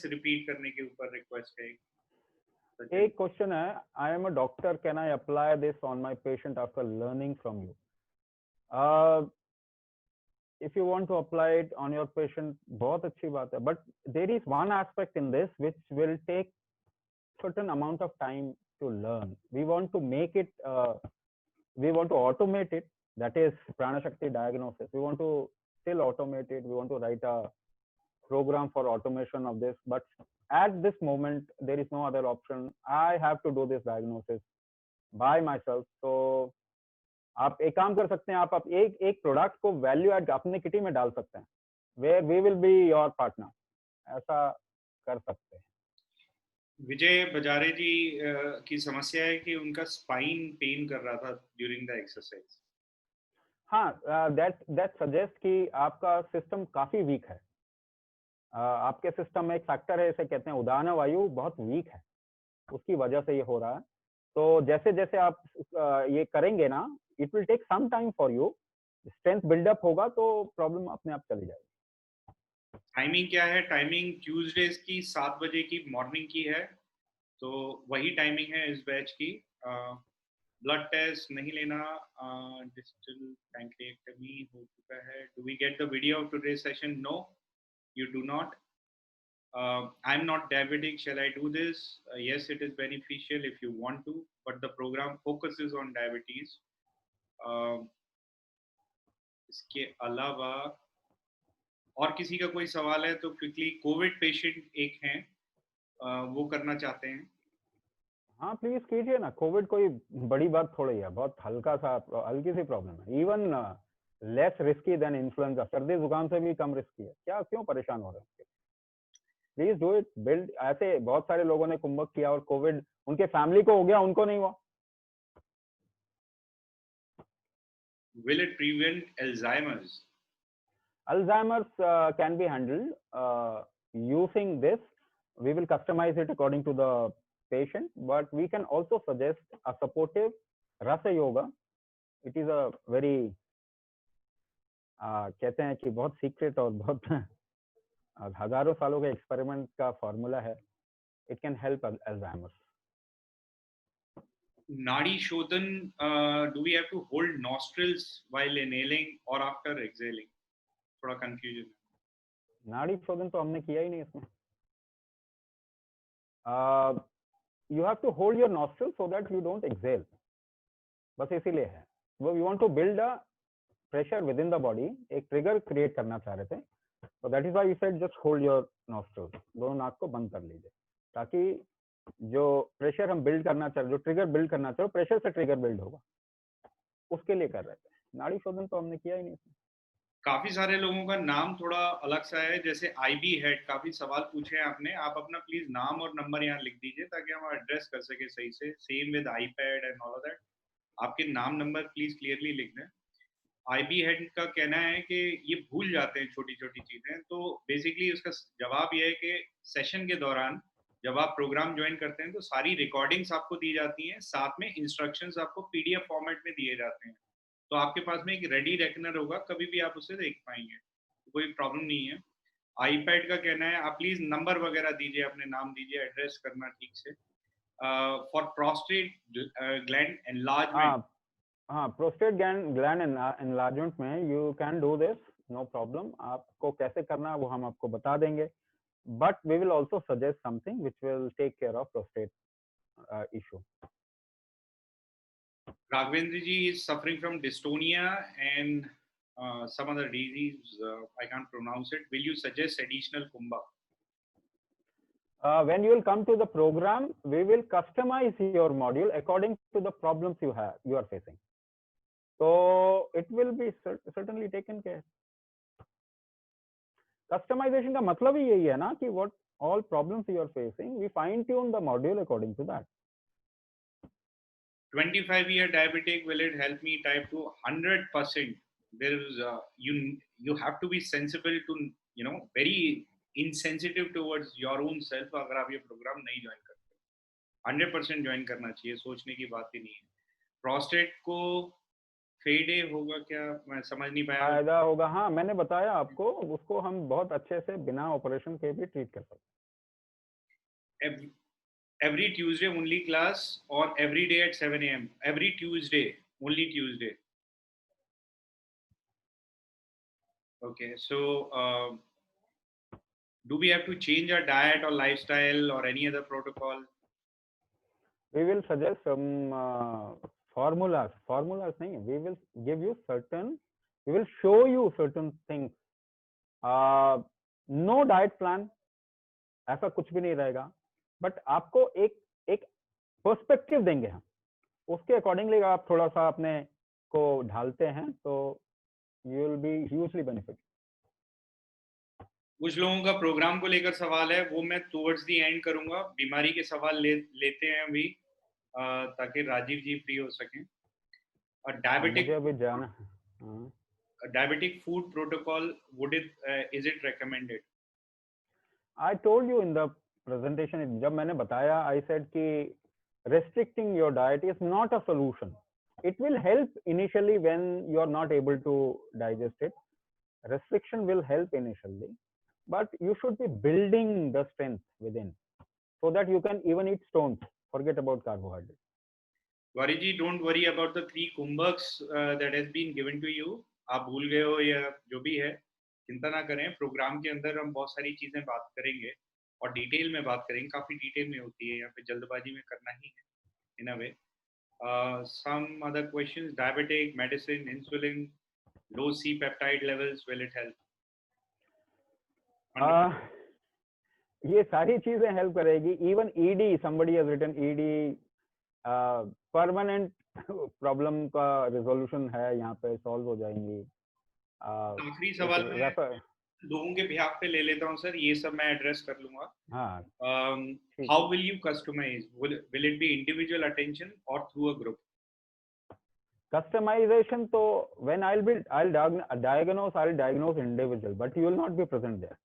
repeat करने के ऊपर रिक्वेस्ट है। एक क्वेश्चन है, I am a doctor, can I apply this on my patient after learning from you? if you want to apply it on your patient, बहुत अच्छी बात है, but there is one aspect in this which will take certain amount of time to learn. We want to make it, we want to automate it, that is Prana Shakti diagnosis. We want to still automate it. We want to write a program for automation of this, but at this moment there is no other option. I have to do this diagnosis by myself. So आप एक काम कर सकते हैं, आप एक product को value add अपने किटी में डाल सकते हैं, where we will be your partner, ऐसा कर सकते हैं। विजय बजारे जी की समस्या है कि उनका स्पाइन पेन कर रहा था ड्यूरिंग द एक्सरसाइज। हाँ, दैट सजेस्ट कि आपका सिस्टम काफी वीक है। आपके सिस्टम में एक फैक्टर है, इसे कहते हैं उदाहरण वायु, बहुत वीक है, उसकी वजह से ये हो रहा है। तो जैसे जैसे आप ये करेंगे ना, it will take some time for you, strength buildup होगा तो प्रॉब्लम अपने आप चली जाएगी। टाइमिंग क्या है? टाइमिंग ट्यूसडेज की 7 बजे की मॉर्निंग की है। तो वही टाइमिंग है इस बैच की. ब्लड टेस्ट नहीं लेना. डिजिटल पैंक्रिएक्टमी हो चुका है. Do we get the video of today session? No, you do not. I'm not diabetic. Shall I do this? Yes, it is beneficial if you want to, but the program focuses on diabetes. इसके अलावा और किसी का कोई सवाल है तो quickly. Covid patient एक हैं, वो करना चाहते हैं. हाँ प्लीज कीजिए ना. कोविड कोई बड़ी बात थोड़ी है, बहुत हल्का सा हल्की सी प्रॉब्लम है. Even less risky than influenza. सर्दी जुकाम से भी कम रिस्की है. क्या क्यों परेशान हो रहे हैं? Please do it. बिल्ड. ऐसे बहुत सारे लोगों ने कुंभक किया और कोविड उनके फैमिली को हो गया, उनको नहीं हुआ. Will it prevent Alzheimer's? Alzheimer's can be handled using this. We will customize it according to the patient, but we can also suggest a supportive Rasa Yoga. It is a very कहते हैं कि बहुत secret और बहुत हजारों सालों के experiment का फॉर्मूला है. It can help Alzheimer's. Nadi Shodhan, do we have to hold nostrils while inhaling or after exhaling? थोड़ा confusion. नाड़ी शोधन तो हमने किया ही नहीं इसमें. You have to hold your nostrils so that you don't exhale. बस इसीलिए है. We want to build a pressure within the body. एक ट्रिगर क्रिएट करना चाह रहे थे. So that is why we said just hold your nostrils. दोनों नाक को बंद कर लीजिए ताकि जो प्रेशर हम बिल्ड करना चाह रहे, जो ट्रिगर बिल्ड करना चाह रहे, प्रेशर से ट्रिगर बिल्ड होगा, उसके लिए कर रहे थे. नाड़ी शोधन तो हमने किया ही नहीं इसमें. काफी सारे लोगों का नाम थोड़ा अलग सा है. जैसे आईबी हेड, काफी सवाल पूछे हैं आपने. आप अपना प्लीज नाम और नंबर यहाँ लिख दीजिए ताकि हम एड्रेस कर सके सही से. Same with iPad and all of that. आपके नाम नंबर प्लीज क्लियरली लिख दें. आईबी हेड का कहना है कि ये भूल जाते हैं छोटी छोटी चीजें. तो बेसिकली उसका जवाब ये है कि सेशन के दौरान जब आप प्रोग्राम ज्वाइन करते हैं तो सारी रिकॉर्डिंग्स आपको दी जाती हैं, साथ में इंस्ट्रक्शंस आपको पीडीएफ फॉर्मेट में दिए जाते हैं. तो आपके पास में एक रेडी रेकनर होगा, कभी भी आप उसे देख पाएंगे, कोई प्रॉब्लम नहीं है. आईपैड का कहना है आप प्लीज नंबर वगैरह दीजिए, अपने नाम दीजिए, एड्रेस करना ठीक से. For prostate gland enlargement. हाँ प्रोस्टेट ग्लैंड एनलार्जमेंट में you can do this, no problem. आपको कैसे करना है वो हम आपको बता देंगे, but we will also suggest something which will take care of prostate issue. Raghavendra ji is suffering from dystonia and some other disease. I can't pronounce it. Will you suggest additional kumbha? When you will come to the program, we will customize your module according to the problems you are facing. So it will be certainly taken care. Customization का मतलब ही यही है ना कि what all problems you are facing, we fine tune the module according to that. 25-year diabetic, will it help me? Type 2, 100%. There is you have to be sensible to, very insensitive towards your own self. अगर आप ये programme नहीं join करते, 100% join करना चाहिए, सोचने की बात ही नहीं है. प्रोस्टेट को फेडे होगा क्या? मैं समझ नहीं पाया. फायदा होगा. हाँ मैंने बताया आपको, उसको हम बहुत अच्छे से बिना ऑपरेशन के भी ट्रीट कर सकते हैं. Every Tuesday only class or every day at 7 a.m.? Every Tuesday, only Tuesday. Okay, so do we have to change our diet or lifestyle or any other protocol? We will suggest some formulas nahi, we will give you certain, we will show you certain things. No diet plan, ऐसा कुछ भी नहीं रहेगा, but आपको एक perspective देंगे हम, उसके अकॉर्डिंगली आप थोड़ा सा अपने को ढालते हैं तो you will B hugely benefit. कुछ लोगों का प्रोग्राम को लेकर सवाल है, वो मैं टुवर्ड्स दी एंड करूंगा. बीमारी के सवाल लेते हैं अभी ताकि राजीव जी फ्री हो सकें. और डायबिटिक, मुझे अभी जाना है. diabetic food protocol, is it recommended? I told you in the presentation, जब मैंने बताया, I said कि restricting your diet is not a solution. It will help initially when you are not able to digest it. Restriction will help initially, but you should be building the strength within. so that you can even eat stones. Forget about carbohydrates. Variji, don't worry about the 3 kumbhaks that has been given to you. आप भूल गए हो या जो भी है, चिंता ना करें. प्रोग्राम के अंदर हम बहुत सारी चीजें बात करेंगे और डिटेल में बात करेंगे. काफी डिटेल में होती है, यहाँ पे जल्दबाजी में करना ही है इन अ वे. Some other questions: diabetic, medicine, insulin, low C peptide levels, will it help? ये सारी चीजें हेल्प करेगी. Even ED, somebody has written ED, permanent problem का रिजोल्यूशन है, यहाँ पे सॉल्व हो जाएंगी. आखिरी सवाल मैं लोगों के बिहाफ पे ले लेता हूँ सर, ये सब मैं एड्रेस कर लूंगा. हाँ. How will you customize? Will it be individual attention और थ्रू अ ग्रुप? Customization, तो when I'll diagnose individual, but you will not be present there.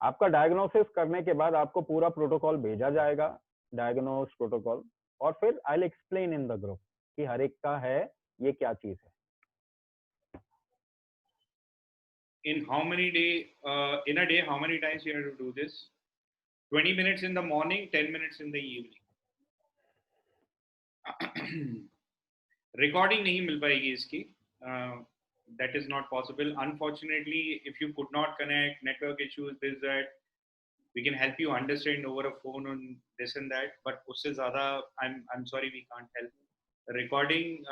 आपका डायग्नोसिस करने के बाद आपको पूरा प्रोटोकॉल भेजा जाएगा, डायग्नोस प्रोटोकॉल, और फिर I'll explain in the group कि हर एक का है ये क्या चीज है. In how many in a day, how many times you have to do this? 20 minutes in the morning, 10 minutes in the evening. Recording नहीं मिल पाएगी इसकी. That is not possible. Unfortunately, if you could not connect, network issues, this, that, we can help you understand over a phone on this and that. But उससे ज़्यादा, I'm sorry, we can't help. The recording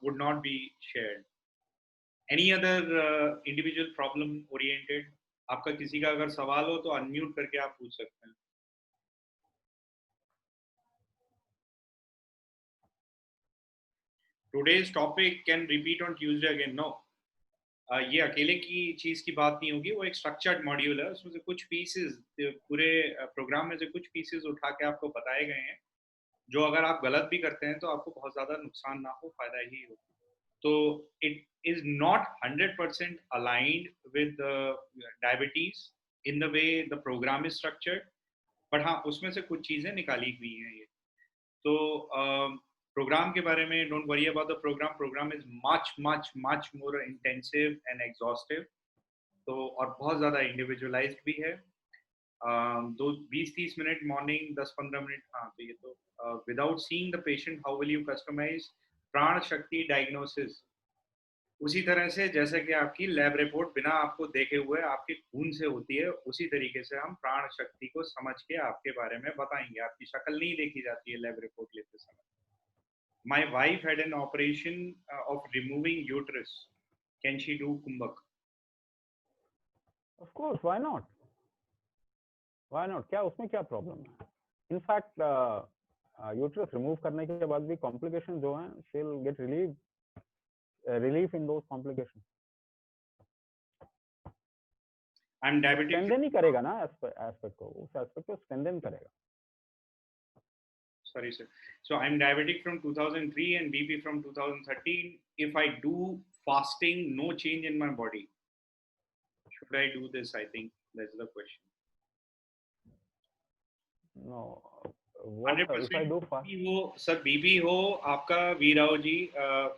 would not be shared. Any other individual problem oriented? आपका किसी का अगर सवाल हो तो unmute करके आप पूछ सकते हैं. Today's topic can repeat on Tuesday again. No. ये अकेले की चीज की बात नहीं होगी, वो एक स्ट्रक्चर्ड मॉड्यूल है. उसमें से कुछ पीसेस, पूरे प्रोग्राम में से कुछ पीसेस उठा के आपको बताए गए हैं, जो अगर आप गलत भी करते हैं तो आपको बहुत ज्यादा नुकसान ना हो, फायदा ही हो. तो it is not 100% aligned with diabetes in the way the programme is structured, but हाँ उसमें से कुछ चीजें निकाली हुई हैं ये. तो प्रोग्राम के बारे में don't worry about the programme is much more intensive and exhaustive. तो और बहुत ज़्यादा इंडिविजुअलाइज्ड भी है. 20-30 मिनट मॉर्निंग, 10-15 मिनट. हाँ, तो ये तो without seeing the patient how will you customize Pran Shakti diagnosis. उसी तरह से जैसे कि आपकी लैब रिपोर्ट बिना आपको देखे हुए आपके खून से होती है, उसी तरीके से हम प्राण शक्ति को समझ के आपके बारे में बताएंगे. आपकी शक्ल नहीं देखी जाती है लैब रिपोर्ट लेते समय. My wife had an operation of removing uterus. Can she do kumbhak? Of course, why not? Why not? क्या उसमें क्या प्रॉब्लम है? In fact, यूट्रस रिमूव करने के बाद भी कॉम्प्लिकेशन जो हैं, she will get relief in those complications. I'm diabetic. Strengthen ही करेगा ना एस्पेक्ट को, उस एस्पेक्ट को स्ट्रेंथन करेगा. Sorry, sir. So I'm diabetic from 2003 and BP from 2013. If I do fasting, no change in my body. Should I do this? I think that's the question. No. What if I do fast? Sir, BP ho, आपका वीराव जी,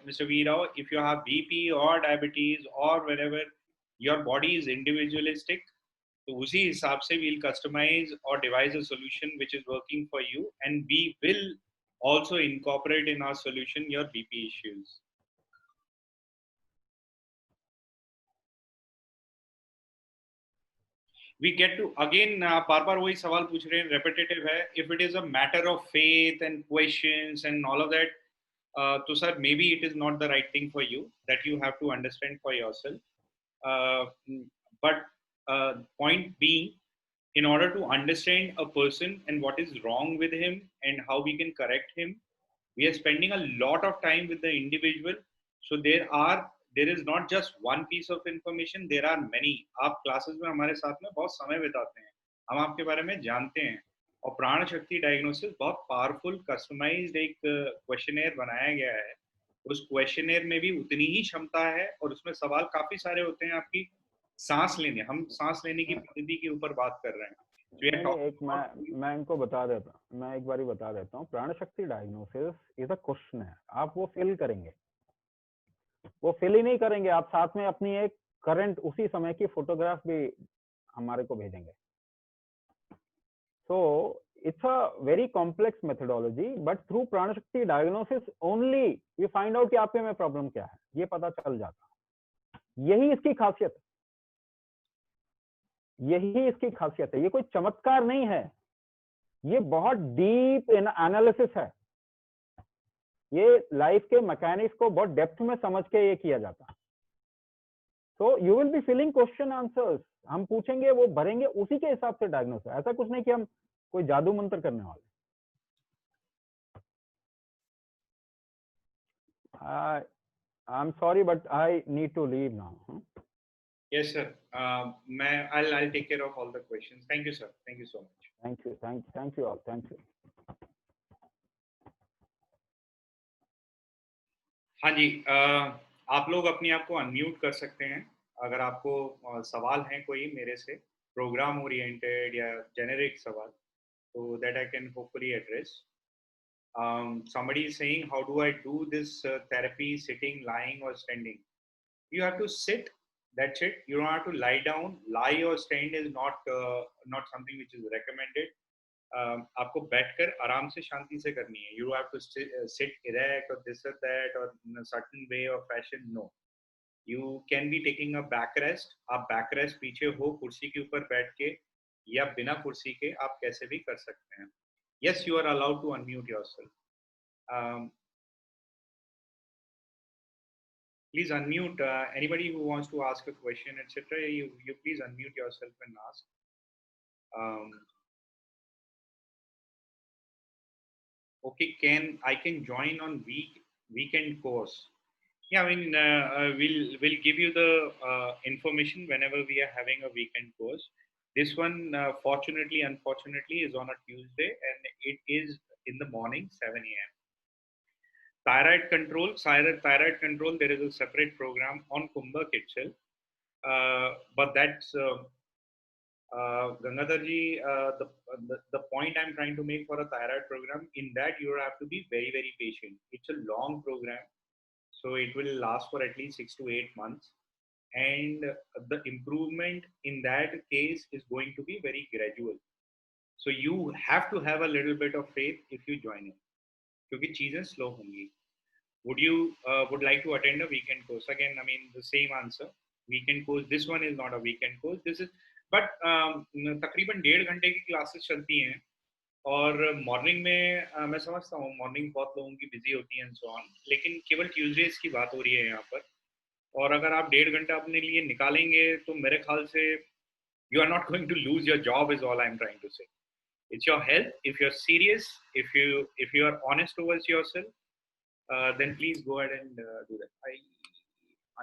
Mr. Veerao, if you have BP or diabetes or wherever, your body is individualistic. तो उसी हिसाब से we'll customize or devise a solution which is working for you, and we will also incorporate in our solution your BP issues. We get to again बार-बार वही सवाल पूछ रहे हैं, repetitive है. If it is a matter of faith and questions and all of that, तो sir maybe it is not the right thing for you, that you have to understand for yourself. But point being, in order to understand a person and what is wrong with him and how we can correct him, we are spending a lot of time with the individual. So there is not just one piece of information, there are many. आप classes में हमारे साथ में बहुत समय बिताते हैं, हम आपके बारे में जानते हैं. और प्राण शक्ति डायग्नोसिस बहुत पावरफुल कस्टमाइज्ड एक क्वेश्चनेयर बनाया गया है. उस क्वेश्चनेयर में भी उतनी ही क्षमता है और उसमें सवाल काफी सारे होते हैं. आपकी सांस लेने, हम सांस लेने की पद्धति के ऊपर बात कर रहे हैं. एक मैं इनको बता देता हूँ, मैं एक बारी बता देता हूँ. प्राण Shakti diagnosis is a question है. आप वो फिल करेंगे, वो फिल ही नहीं करेंगे, आप साथ में अपनी एक करंट उसी समय की फोटोग्राफ भी हमारे को भेजेंगे. सो it's a very complex methodology, but through प्राणशक्ति diagnosis only we find out कि आपके में प्रॉब्लम क्या है, ये पता चल जाता है। यही इसकी खासियत है, यही इसकी खासियत है। ये कोई चमत्कार नहीं है, ये बहुत डीप एनालिसिस है। ये लाइफ के मैकेनिक्स को बहुत डेप्थ में समझ के ये किया जाता है। So you will be filling question answers, हम पूछेंगे वो भरेंगे, उसी के हिसाब से डायग्नोस है। ऐसा कुछ नहीं कि हम कोई जादू मंत्र करने वाले। I'm sorry, but I need to leave now. Yes, sir. I'll take care of all the questions. Thank you, sir. Thank you so much. Thank you all. Thank you. हाँ जी, आप लोग अपने आप को अनम्यूट कर सकते हैं अगर आपको सवाल हैं कोई मेरे से, प्रोग्राम ओरिएंटेड या जेनेरिक सवाल, so that I can hopefully address. Somebody is saying, how do I do this therapy sitting, lying or standing? You have to sit, that's it. You don't have to lie down. Lie or stand is not something which is recommended. आपको बैठकर आराम से शांति से करनी है. You have to sit erect or this or that or in a certain way or fashion. No. You can be taking a back rest. आप back rest पीछे हो कुर्सी के ऊपर बैठ के या बिना कुर्सी के आप कैसे भी कर सकते हैं. Yes, you are allowed to unmute yourself. Please unmute. Anybody who wants to ask a question, etc. You please unmute yourself and ask. Okay, I can join on weekend course? Yeah, I mean we'll give you the information whenever we are having a weekend course. This one, fortunately, unfortunately, is on a Tuesday and it is in the morning, 7 a.m. Thyroid control, there is a separate program on Kumbhak itself. But that's Gangadharji, the point I'm trying to make for a thyroid program, in that you have to be very, very patient. It's a long program, so it will last for at least 6 to 8 months. And the improvement in that case is going to be very gradual. So you have to have a little bit of faith if you join it. क्योंकि चीजें slow होंगी. Would like to attend a weekend course? Again, I mean the same answer. Weekend course. This one is not a weekend course. This is, but तकरीबन 1.5 घंटे की classes चलती हैं और morning में मैं समझता हूँ मॉर्निंग बहुत लोगों की बिजी होती है एंड सो ऑन, लेकिन केवल ट्यूसडेज की बात हो रही है यहाँ पर. और अगर आप 1.5 घंटा अपने लिए निकालेंगे तो मेरे ख्याल से you are not going to lose your job is all I'm trying to say. It's your health. If you're serious, if you are honest towards yourself, then please go ahead and do that. I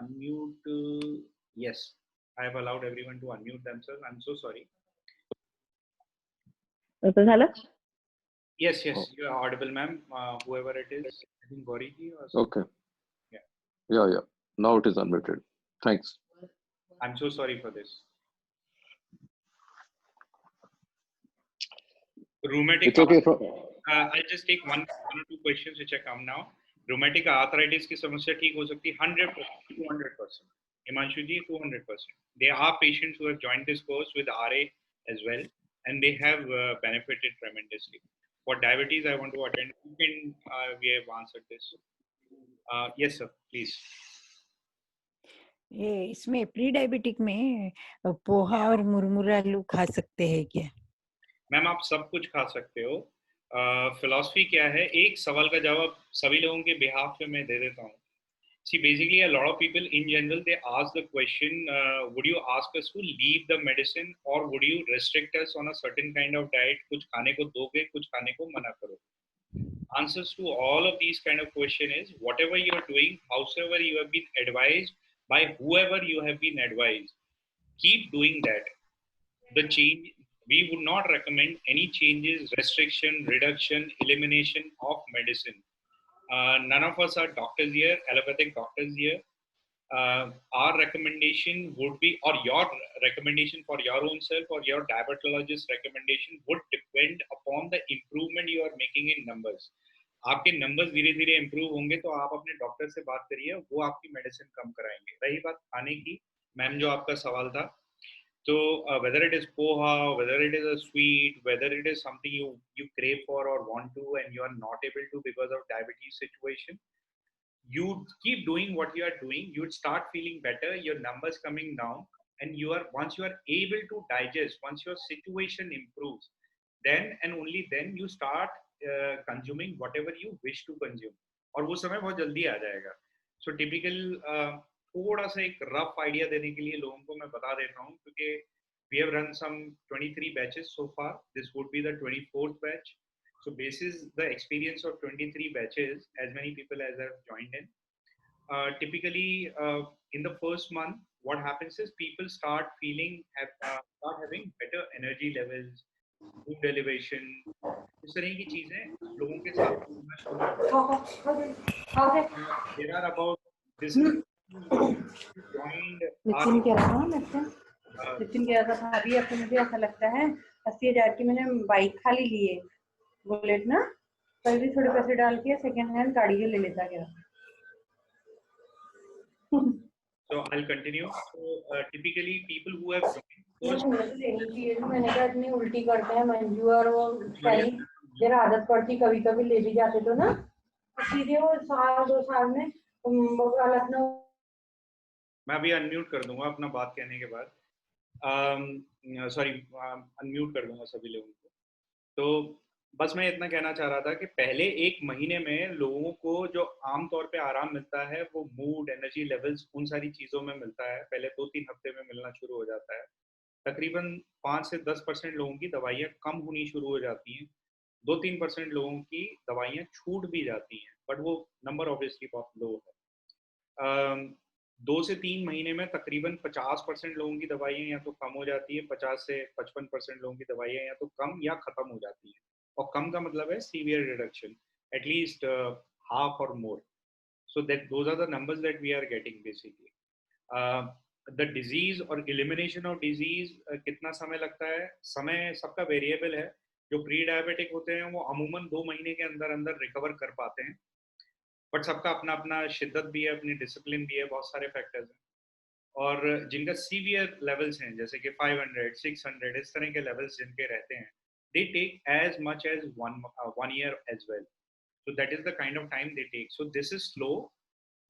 unmute. Yes, I have allowed everyone to unmute themselves. I'm so sorry. Yes, you are audible, ma'am. Whoever it is, I think Gauri ji or something. Okay. Yeah. Now it is unmuted. Thanks. I'm so sorry for this. Rheumatic. It's okay. I'll just take one or two questions which are come now. Rheumatic arthritis की समस्या ठीक हो सकती है 100%, 200%. Himanshu ji, 200%. There are patients who have joined this course with RA as well, and they have benefited tremendously. For diabetes, I want to attend. We have answered this. Yes, sir. Please. ये इसमें pre diabetic में पोहा और मुरमुरा लोग खा सकते हैं क्या? मैम आप सब कुछ खा सकते हो. फिलॉसफी क्या है, एक सवाल का जवाब सभी लोगों के बिहाफ पे मैं दे देता हूँ. See, basically a lot of people in general, they ask the question, would you ask us to leave the medicine or would you restrict us on a certain kind of diet? कुछ खाने को दोगे, कुछ खाने को मना करो. Answers to all of these kind of question is, whatever you are doing, howsoever you have been advised by whoever you have been advised, keep doing that. The change, we would not recommend any changes, restriction, reduction, elimination of medicine. None of us are doctors here, allopathic doctors here. Our recommendation would be, or your recommendation for your own self or your diabetologist recommendation would depend upon the improvement you are making in numbers. आपके numbers धीरे धीरे improve होंगे तो आप अपने doctor से बात करिए, वो आपकी मेडिसिन कम कराएंगे. रही बात खाने की, मैम जो आपका सवाल था, So whether it is poha, whether it is a sweet, whether it is something you crave for or want to, and you are not able to because of diabetes situation, you keep doing what you are doing, you would start feeling better, your numbers coming down, and once you are able to digest, once your situation improves, then and only then you start consuming whatever you wish to consume, और वो समय बहुत जल्दी आ जाएगा. So typical थोड़ा सा एक rough idea देने के लिए लोगों को मैं बता देता हूँ, क्योंकि we have run some 23 batches so far. This would be the 24th batch. So basis the experience of 23 batches, as many people as have joined in, typically in the first month, what happens is people start start having better energy levels, mood elevation, इस तरह की चीजें लोगों के साथ होना शुरू हो जाती हैं. There are about this is joined Nitin कह रहा था नितिन कह रहा था भाभी अब तो मुझे ऐसा लगता है 80,000 की मैंने बाइक खाली ली है बुलेट ना, कल भी थोड़े पैसे डाल के सेकंड हैंड गाड़ी के ले लेता क्या. So I'll continue. So typically people who have joined first, मैंने कहा इतनी उल्टी करते हैं मंजू और वो सही जरा आदत पड़ती कभी कभी ले भी जाते तो ना सीधे वो साल 2 साल में लखनऊ. मैं अभी अनम्यूट कर दूंगा अपना बात कहने के बाद. सॉरी अनम्यूट कर दूंगा सभी लोगों को. तो बस मैं इतना कहना चाह रहा था कि पहले एक महीने में लोगों को जो आमतौर पे आराम मिलता है वो मूड, एनर्जी लेवल्स, उन सारी चीज़ों में मिलता है. पहले 2-3 हफ्ते में मिलना शुरू हो जाता है. तकरीबन 5 से 10% लोगों की दवाइयाँ कम होनी शुरू हो जाती हैं. 2-3% लोगों की दवाइयाँ छूट भी जाती हैं, बट वो नंबर ऑब्वियसली बहुत लो है. 2 से 3 महीने में तकरीबन 50% लोगों की दवाइयाँ या तो कम हो जाती है, 50 से 55% लोगों की दवाइयाँ या तो कम या खत्म हो जाती हैं. और कम का मतलब है सीवियर रिडक्शन, एटलीस्ट हाफ और मोर. So that those are the numbers that we are getting basically. The disease और elimination of disease कितना समय लगता है, समय सबका वेरिएबल है. जो प्री डायबिटिक होते हैं वो अमूमन 2 महीने के अंदर अंदर रिकवर कर पाते हैं, बट सबका अपना अपना शिद्दत भी है, अपनी डिसिप्लिन भी है, बहुत सारे फैक्टर्स हैं. और जिनका सीवियर लेवल्स हैं जैसे कि 500, 600 इस तरह के लेवल्स जिनके रहते हैं, they take as much as one year as well. So that is the kind of time they take. So this is slow,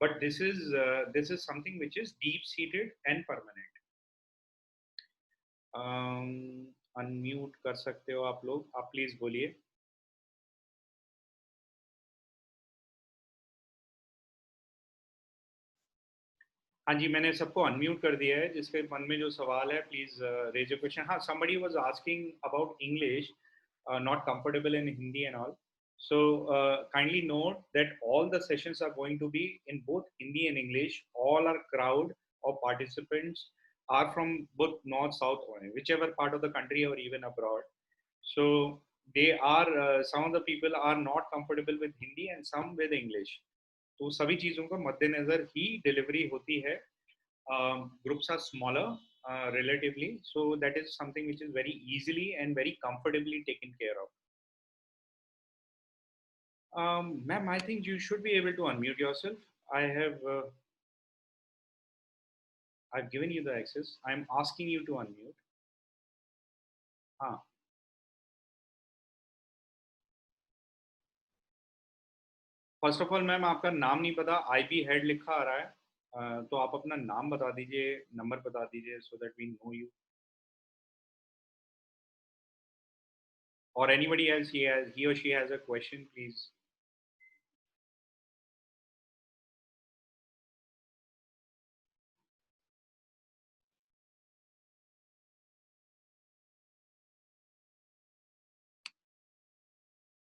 but this is something which is deep seated and permanent. Unmute कर सकते हो आप लोग, आप please बोलिए. हाँ जी, मैंने सबको अनम्यूट कर दिया है. जिसके मन में जो सवाल है प्लीज रेज योर क्वेश्चन. हाँ, somebody was asking about English, not comfortable in Hindi and all. So kindly note that all the sessions are going to be in both Hindi and English. All our crowd or participants are from both north, south, or whichever part of the country or even abroad. So they are some of the people are not comfortable with Hindi and some with English. तो सभी चीज़ों को मद्देनजर ही delivery होती है. Groups are smaller relatively, so that is something which is very easily and very comfortably taken care of. Ma'am, I think you should be able to unmute yourself. I've given you the access. I'm asking you to unmute. हाँ. First of all ma'am आपका नाम नहीं पता, IP head लिखा आ रहा है. तो आप अपना नाम बता दीजिए, नंबर बता दीजिए, so that we know you. Or anybody else he or she has a question, please.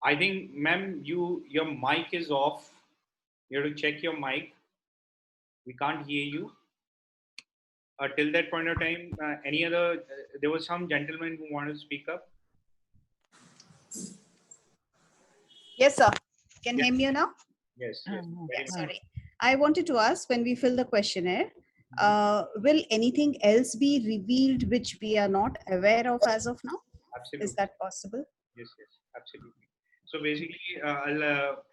I think, ma'am, your mic is off. You have to check your mic. We can't hear you. Till that point of time, any other? There was some gentleman who wanted to speak up. Yes, sir. Can Yeah. hear me now? Yes. Yeah, Very much. sorry. I wanted to ask, when we fill the questionnaire, will anything else be revealed which we are not aware of as of now? Absolutely. Is that possible? Yes, absolutely. So basically,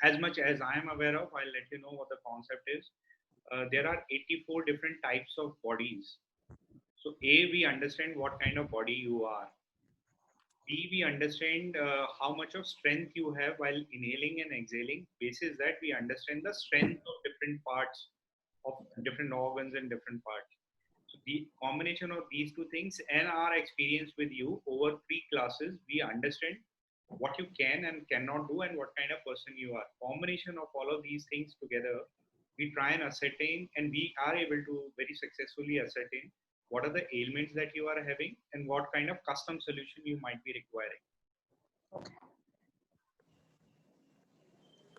as much as I am aware of, I'll let you know what the concept is. There are 84 different types of bodies. So A, we understand what kind of body you are. B, we understand how much of strength you have while inhaling and exhaling. Basis that we understand the strength of different parts of different organs and different parts. So the combination of these two things and our experience with you over 3 classes, we understand what you can and cannot do and what kind of person you are. Combination of all of these things together, we try and ascertain, and we are able to very successfully ascertain what are the ailments that you are having and what kind of custom solution you might be requiring.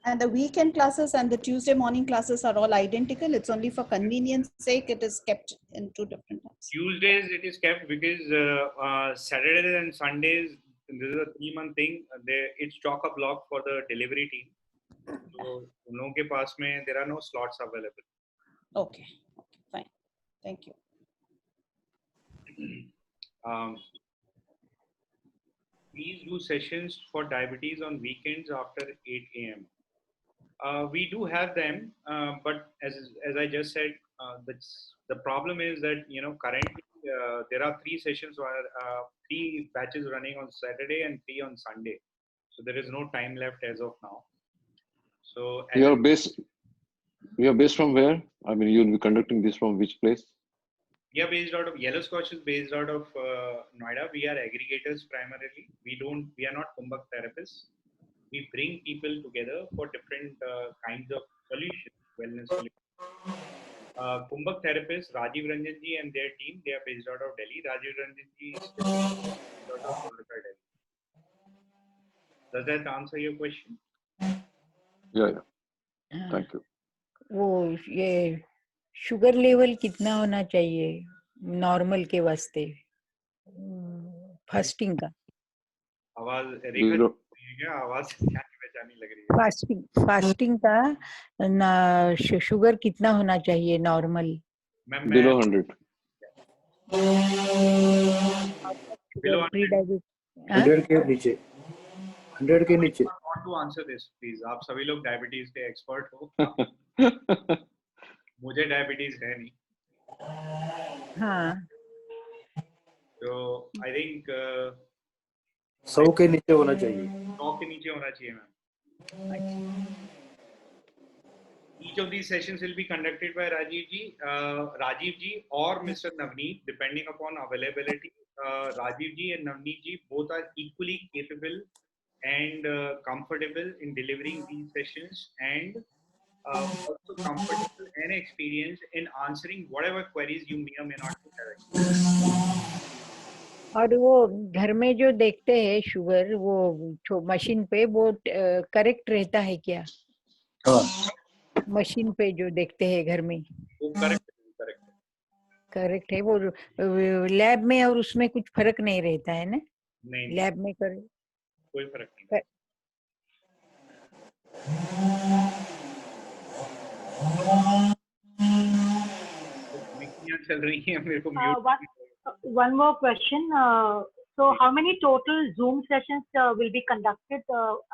And the weekend classes and the Tuesday morning classes are all identical. It's only for convenience sake it is kept in 2 different times. Tuesdays it is kept because Saturdays and Sundays, this is a 3-month thing. It's chock-a-block for the delivery team. So उन लोगों के पास में there are no slots available. Okay, fine. Thank you. Please do sessions for diabetes on weekends after 8 a.m. We do have them, but as I just said, the problem is that currently there are 3 sessions where 3 batches running on Saturday and 3 on Sunday, so there is no time left as of now. So You're based from where? I mean, you'll be conducting this from which place? we are based out of Yellow Scotch is based out of Noida. We are aggregators primarily. We are not Kumbhak therapists. We bring people together for different kinds of solutions, wellness solutions. Kumbhak therapist Rajiv Ranjan ji and their team, they are based out of Delhi. Rajiv Ranjan ji is based out of Kolkata, Delhi. Does that answer your question? Yeah. Thank you. वो ये sugar level कितना होना चाहिए normal के वास्ते fasting का? आवाज रेखा Zero. क्या आवाज क्या पहचानी लग रही है? फास्टिंग का शुगर कितना होना चाहिए नॉर्मल? Below 100. Below 100 100 के नीचे 100 के नीचे. I want to answer this, please. आप सभी लोग डायबिटीज के एक्सपर्ट हो. मुझे डायबिटीज है नहीं. हाँ. So I think 100 के नीचे होना चाहिए. 100 के नीचे होना चाहिए ma'am. Each of these sessions will be conducted by Rajiv ji or Mr. Navneet, depending upon availability. Rajiv ji and Navneet ji both are equally capable and comfortable in delivering these sessions, and also comfortable and experienced in answering whatever queries you may or may not have. और वो घर में जो देखते हैं sugar वो machine पे वो करेक्ट रहता है क्या? हाँ. मशीन पे जो देखते हैं घर में वो करेक्ट है. वो लैब में और उसमें कुछ फर्क नहीं रहता है ना? नहीं, लैब में कोई फर्क नहीं. चल रही है मेरे को mute. One more question. So how many total Zoom sessions will be conducted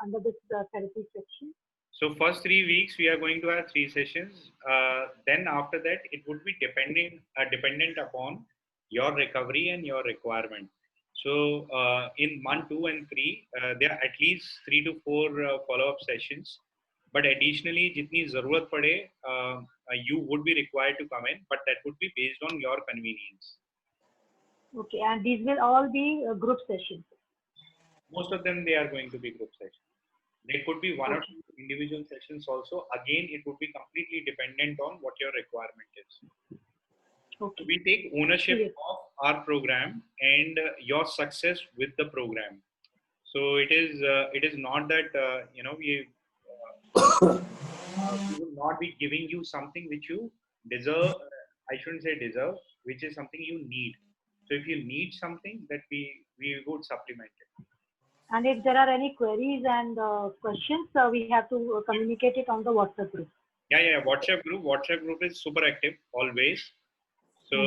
under this therapy section? So first 3 weeks we are going to have 3 sessions. Then after that it would be dependent upon your recovery and your requirement. So in 1, 2 and 3 there are at least 3 to 4 follow-up sessions. But additionally jitni zarurat pade you would be required to come in, but that would be based on your convenience. Okay, and these will all be group sessions? Most of them, they are going to be group sessions. There could be 1 or 2 individual sessions also. Again, it would be completely dependent on what your requirement is. Okay. We take ownership of our program and your success with the program. So it is not that we will not be giving you something which you deserve. I shouldn't say deserve, which is something you need. So if you need something, that we would supplement it. And if there are any queries and questions, we have to communicate it on the WhatsApp group. Yeah. WhatsApp group is super active always. So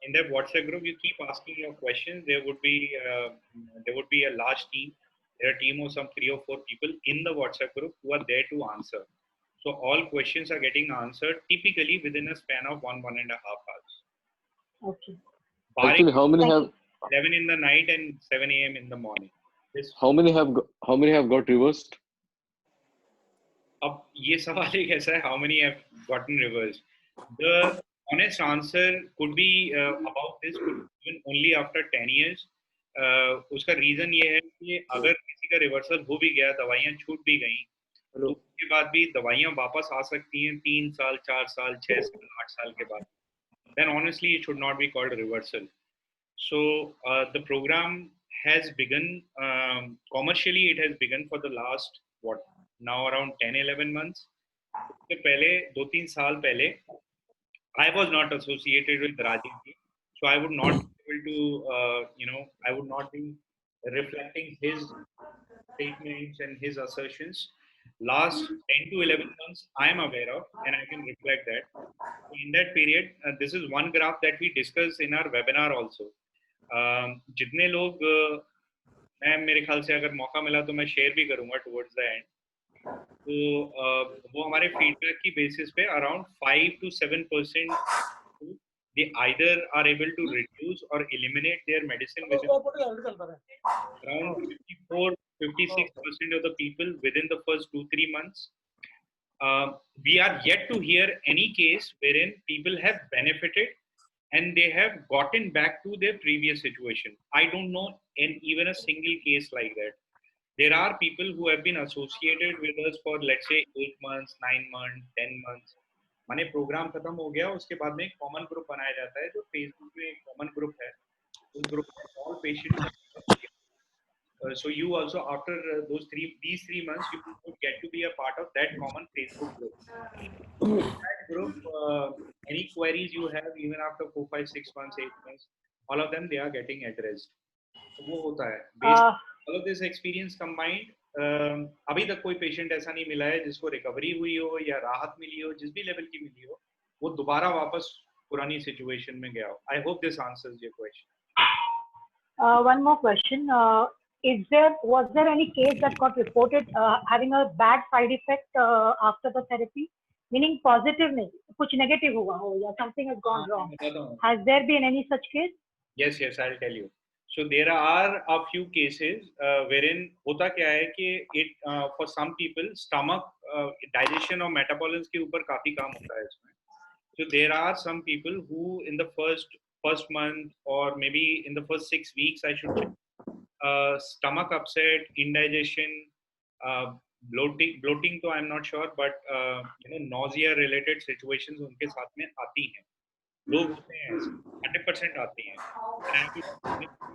in that WhatsApp group, you keep asking your questions. There would be a large team. There are a team of some 3 or 4 people in the WhatsApp group who are there to answer. So all questions are getting answered typically within a span of 1.5 hours. Okay. Actually, how many have 11 in the night and 7 a.m. in the morning. This, how many have got reversed? अब ये सवाल एक ऐसा है, how many have gotten reversed? The honest answer could be about this could be only after 10 years. उसका reason ये है कि अगर किसी का रिवर्सल हो भी गया, दवाइयाँ छूट भी गई, तो उसके बाद भी दवाइयाँ वापस आ सकती हैं 3 साल, 4 साल, 6 साल, 8 साल के बाद. Then honestly, it should not be called reversal. So the program has begun commercially. It has begun for the last now around 10-11 months. उससे पहले 2-3 साल पहले I was not associated with Rajiv ji, so I would not be able to I would not be reflecting his statements and his assertions. Last 10 to 11 months I am aware of, and I can reflect that. In that period, this is one graph that we discussed in our webinar also. जितने लोग मैं मेरे ख्याल से अगर मौका मिला तो मैं शेयर भी करूंगा towards the end. तो वो हमारे फीडबैक की बेसिस पे around 5 to 7% they either are able to reduce or eliminate their medicine within around 54-56% of the people within the first 2-3 months. We are yet to hear any case wherein people have benefited and they have gotten back to their previous situation. I don't know even a single case like that. There are people who have been associated with us for, let's say, 8 months, 9 months, 10 months. माने programme खत्म हो गया, उसके बाद में एक common group बनाया जाता है जो फेसबुक में एक कॉमन ग्रुप है. उस ग्रुप में all patients. So you also after these 3 months you would get to be a part of that common Facebook group. That group, any queries you have even after 4, 5, 6 months, 8 months, all of them they are getting addressed. So वो होता है. Based all of this experience combined, अभी तक कोई patient ऐसा नहीं मिला है जिसको रिकवरी हुई हो या राहत मिली हो, जिस भी लेवल की मिली हो, वो दोबारा वापस पुरानी सिचुएशन में गया हो. I hope this answers your question. One more question. Was there any case that got reported having a bad side effect after the therapy? Meaning positive नहीं, कुछ negative हुआ हो या something has gone wrong. Has there been any such case? Yes, I'll tell you. So there are a few cases wherein होता क्या है कि for some people stomach digestion और metabolism के ऊपर काफी काम होता है इसमें. So there are some people who in the first month or maybe in the first 6 weeks I should say, stomach upset, indigestion, bloating तो I'm not sure, but nausea related situations उनके साथ में आती हैं. लोग होते हैं 100% आती हैं.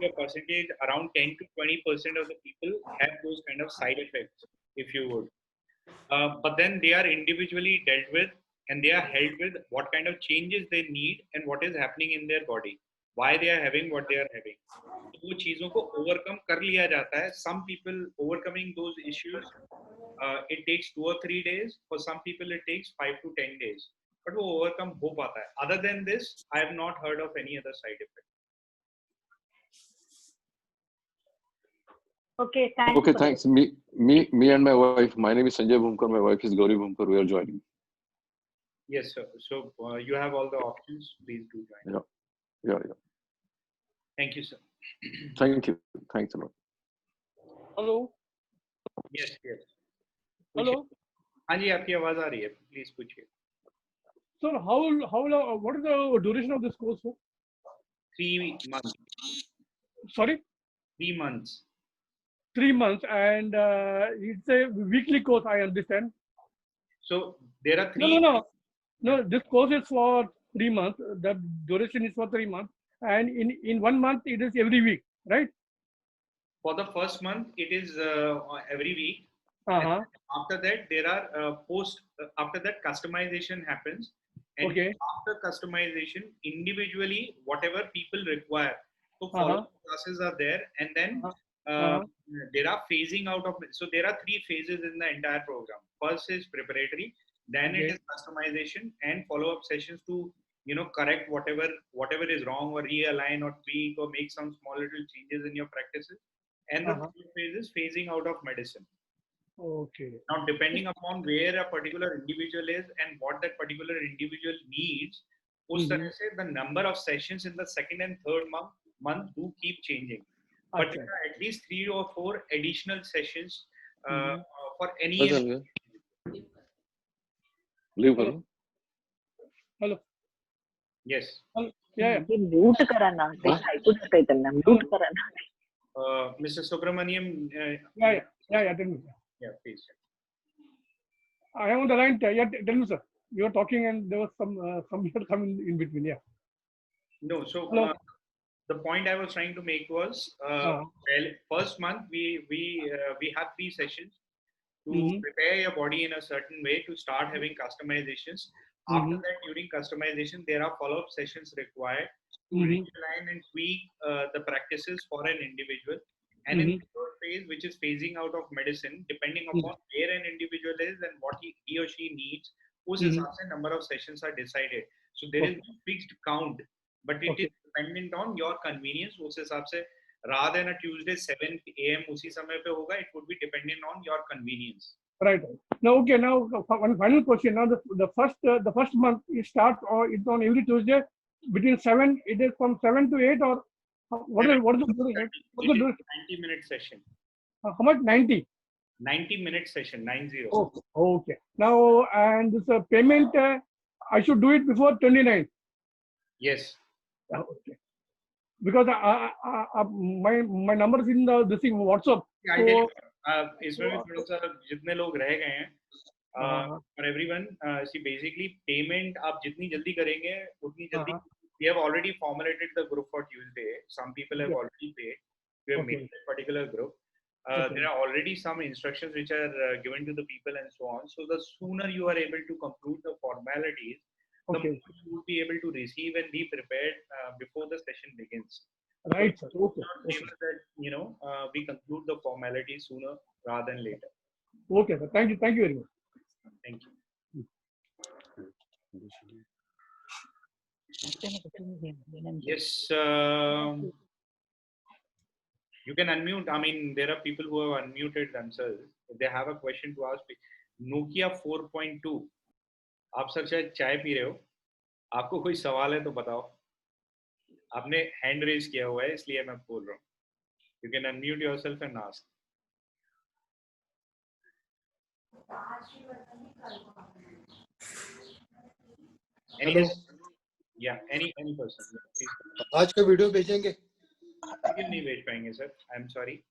And percentage around 10 to 20% of the people have those kind of side effects, if you would. But then they are individually dealt with and they are held with what kind of changes they need and what is happening in their body, why they are having what they are having. तो वो चीजों को overcome कर लिया जाता है. Some people overcoming those issues, it takes 2 or 3 days. For some people it takes 5 to 10 days. But वो overcome हो पाता है. Other than this, I have not heard of any other side effect. Okay, thanks. Okay, thanks. Me and my wife. My name is Sanjay Bhumkar. My wife is Gauri Bhumkar. We are joining. Yes, sir. So you have all the options. Please do join. Yeah. Thank you, sir. Thank you. Thanks a lot. Hello. Yes. Hello. हाँ जी, आपकी आवाज आ रही है. Please पूछिए. Sir, how long? What is the duration of this course, sir? 3 months. Sorry. 3 months. 3 months, and it's a weekly course. I understand. So there are 3. No. This course is for 3 months. The duration is for 3 months, and in 1 month it is every week, right? For the first month, it is every week. After that, there are after that customization happens. And after customization, individually, whatever people require. So follow-up classes are there, and then there are phasing out of. So there are 3 phases in the entire program. First is preparatory, then it is customization and follow-up sessions to correct whatever is wrong or realign or tweak or make some small little changes in your practices. And the third phase is phasing out of medicine. Okay. Now, depending upon where a particular individual is and what that particular individual needs, उस तरह से the number of sessions in the second and third month do keep changing, but there are at least 3 or 4 additional sessions for any. Leave करो. Hello. Yes. Yeah. Mute करा ना ते ऐकू येतंय त्यांना म्यूट करा ना. Mr. Subramaniam. Yeah. Tell me. Yeah, please. I am on the line. Yeah, tell me, sir. You were talking and there was some coming in between. Yeah. No, so the point I was trying to make was well, first month we have 3 sessions to prepare your body in a certain way to start having customizations. After that, during customization, there are follow-up sessions required to realign and tweak the practices for an individual. And in the third phase, which is phasing out of medicine, depending upon where an individual is and what he or she needs, उस हिसाब से number of sessions are decided. So there is no fixed count, but it is dependent on your convenience. उस हिसाब से rather than a Tuesday 7 a.m. उसी समय पे होगा, it would be dependent on your convenience. Right. Now, okay. Now, one final question. Now, the first month it starts or it's on every Tuesday between 7. It is from 7 to 8 or what is the 90-minute session. How much? 90. 90-minute session. 90. Okay. Now, and this payment, I should do it before 29. Yes. Okay. Because my number is in this thing WhatsApp. So, इसमें भी थोड़ा सा जितने लोग रह गए हैं for everyone, see basically payment आप जितनी जल्दी करेंगे उतनी जल्दी. We have already formulated the group for Tuesday. Some people have already paid. We have made a particular group. There are already some instructions which are given to the people and so on. So the sooner you are able to conclude the formalities, the more you will be able to receive and be prepared before the session begins. Right, sir. Okay. That, we conclude the formalities sooner rather than later. Okay, sir. Thank you very much. Thank you. Yes, you can unmute. I mean, there are people who have unmuted themselves. If they have a question to ask, Nokia 4.2. आप sir शायद चाय P रहे हो, आपको कोई सवाल है तो बताओ. आपने हैंड रेज किया हुआ है इसलिए मैं बोल रहा हूँ. You can unmute yourself and ask. Any person. आज का वीडियो भेजेंगे? लेकिन नहीं भेज पाएंगे sir. I am sorry.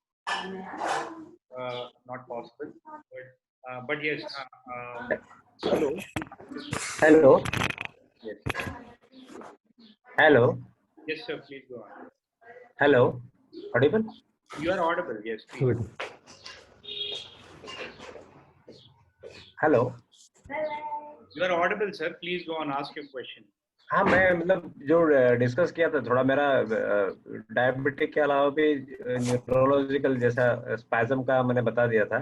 Not possible. But yes. Hello. Yes. Hello. Yes, sir. Please go on. Hello. Audible? You are audible. Yes, please. Good. Hello. You are audible, sir. Please go on. Ask your question. हाँ, मैं मतलब जो discuss किया था थोड़ा मेरा diabetic के अलावा भी न्यूरोलॉजिकल जैसा स्पैज़म का मैंने बता दिया था.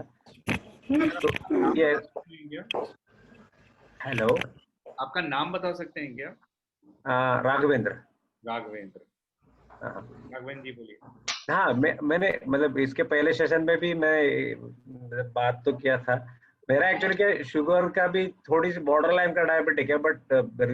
तो ये हेलो, आपका नाम बता सकते हैं क्या? राघवेंद्र. राघवेंद्र जी बोलिए. हाँ, मैंने मतलब इसके पहले सेशन में भी मैं बात तो किया था. मेरा एक्चुअली क्या शुगर का भी थोड़ी सी बॉर्डर लाइन का डायबिटिक है, बट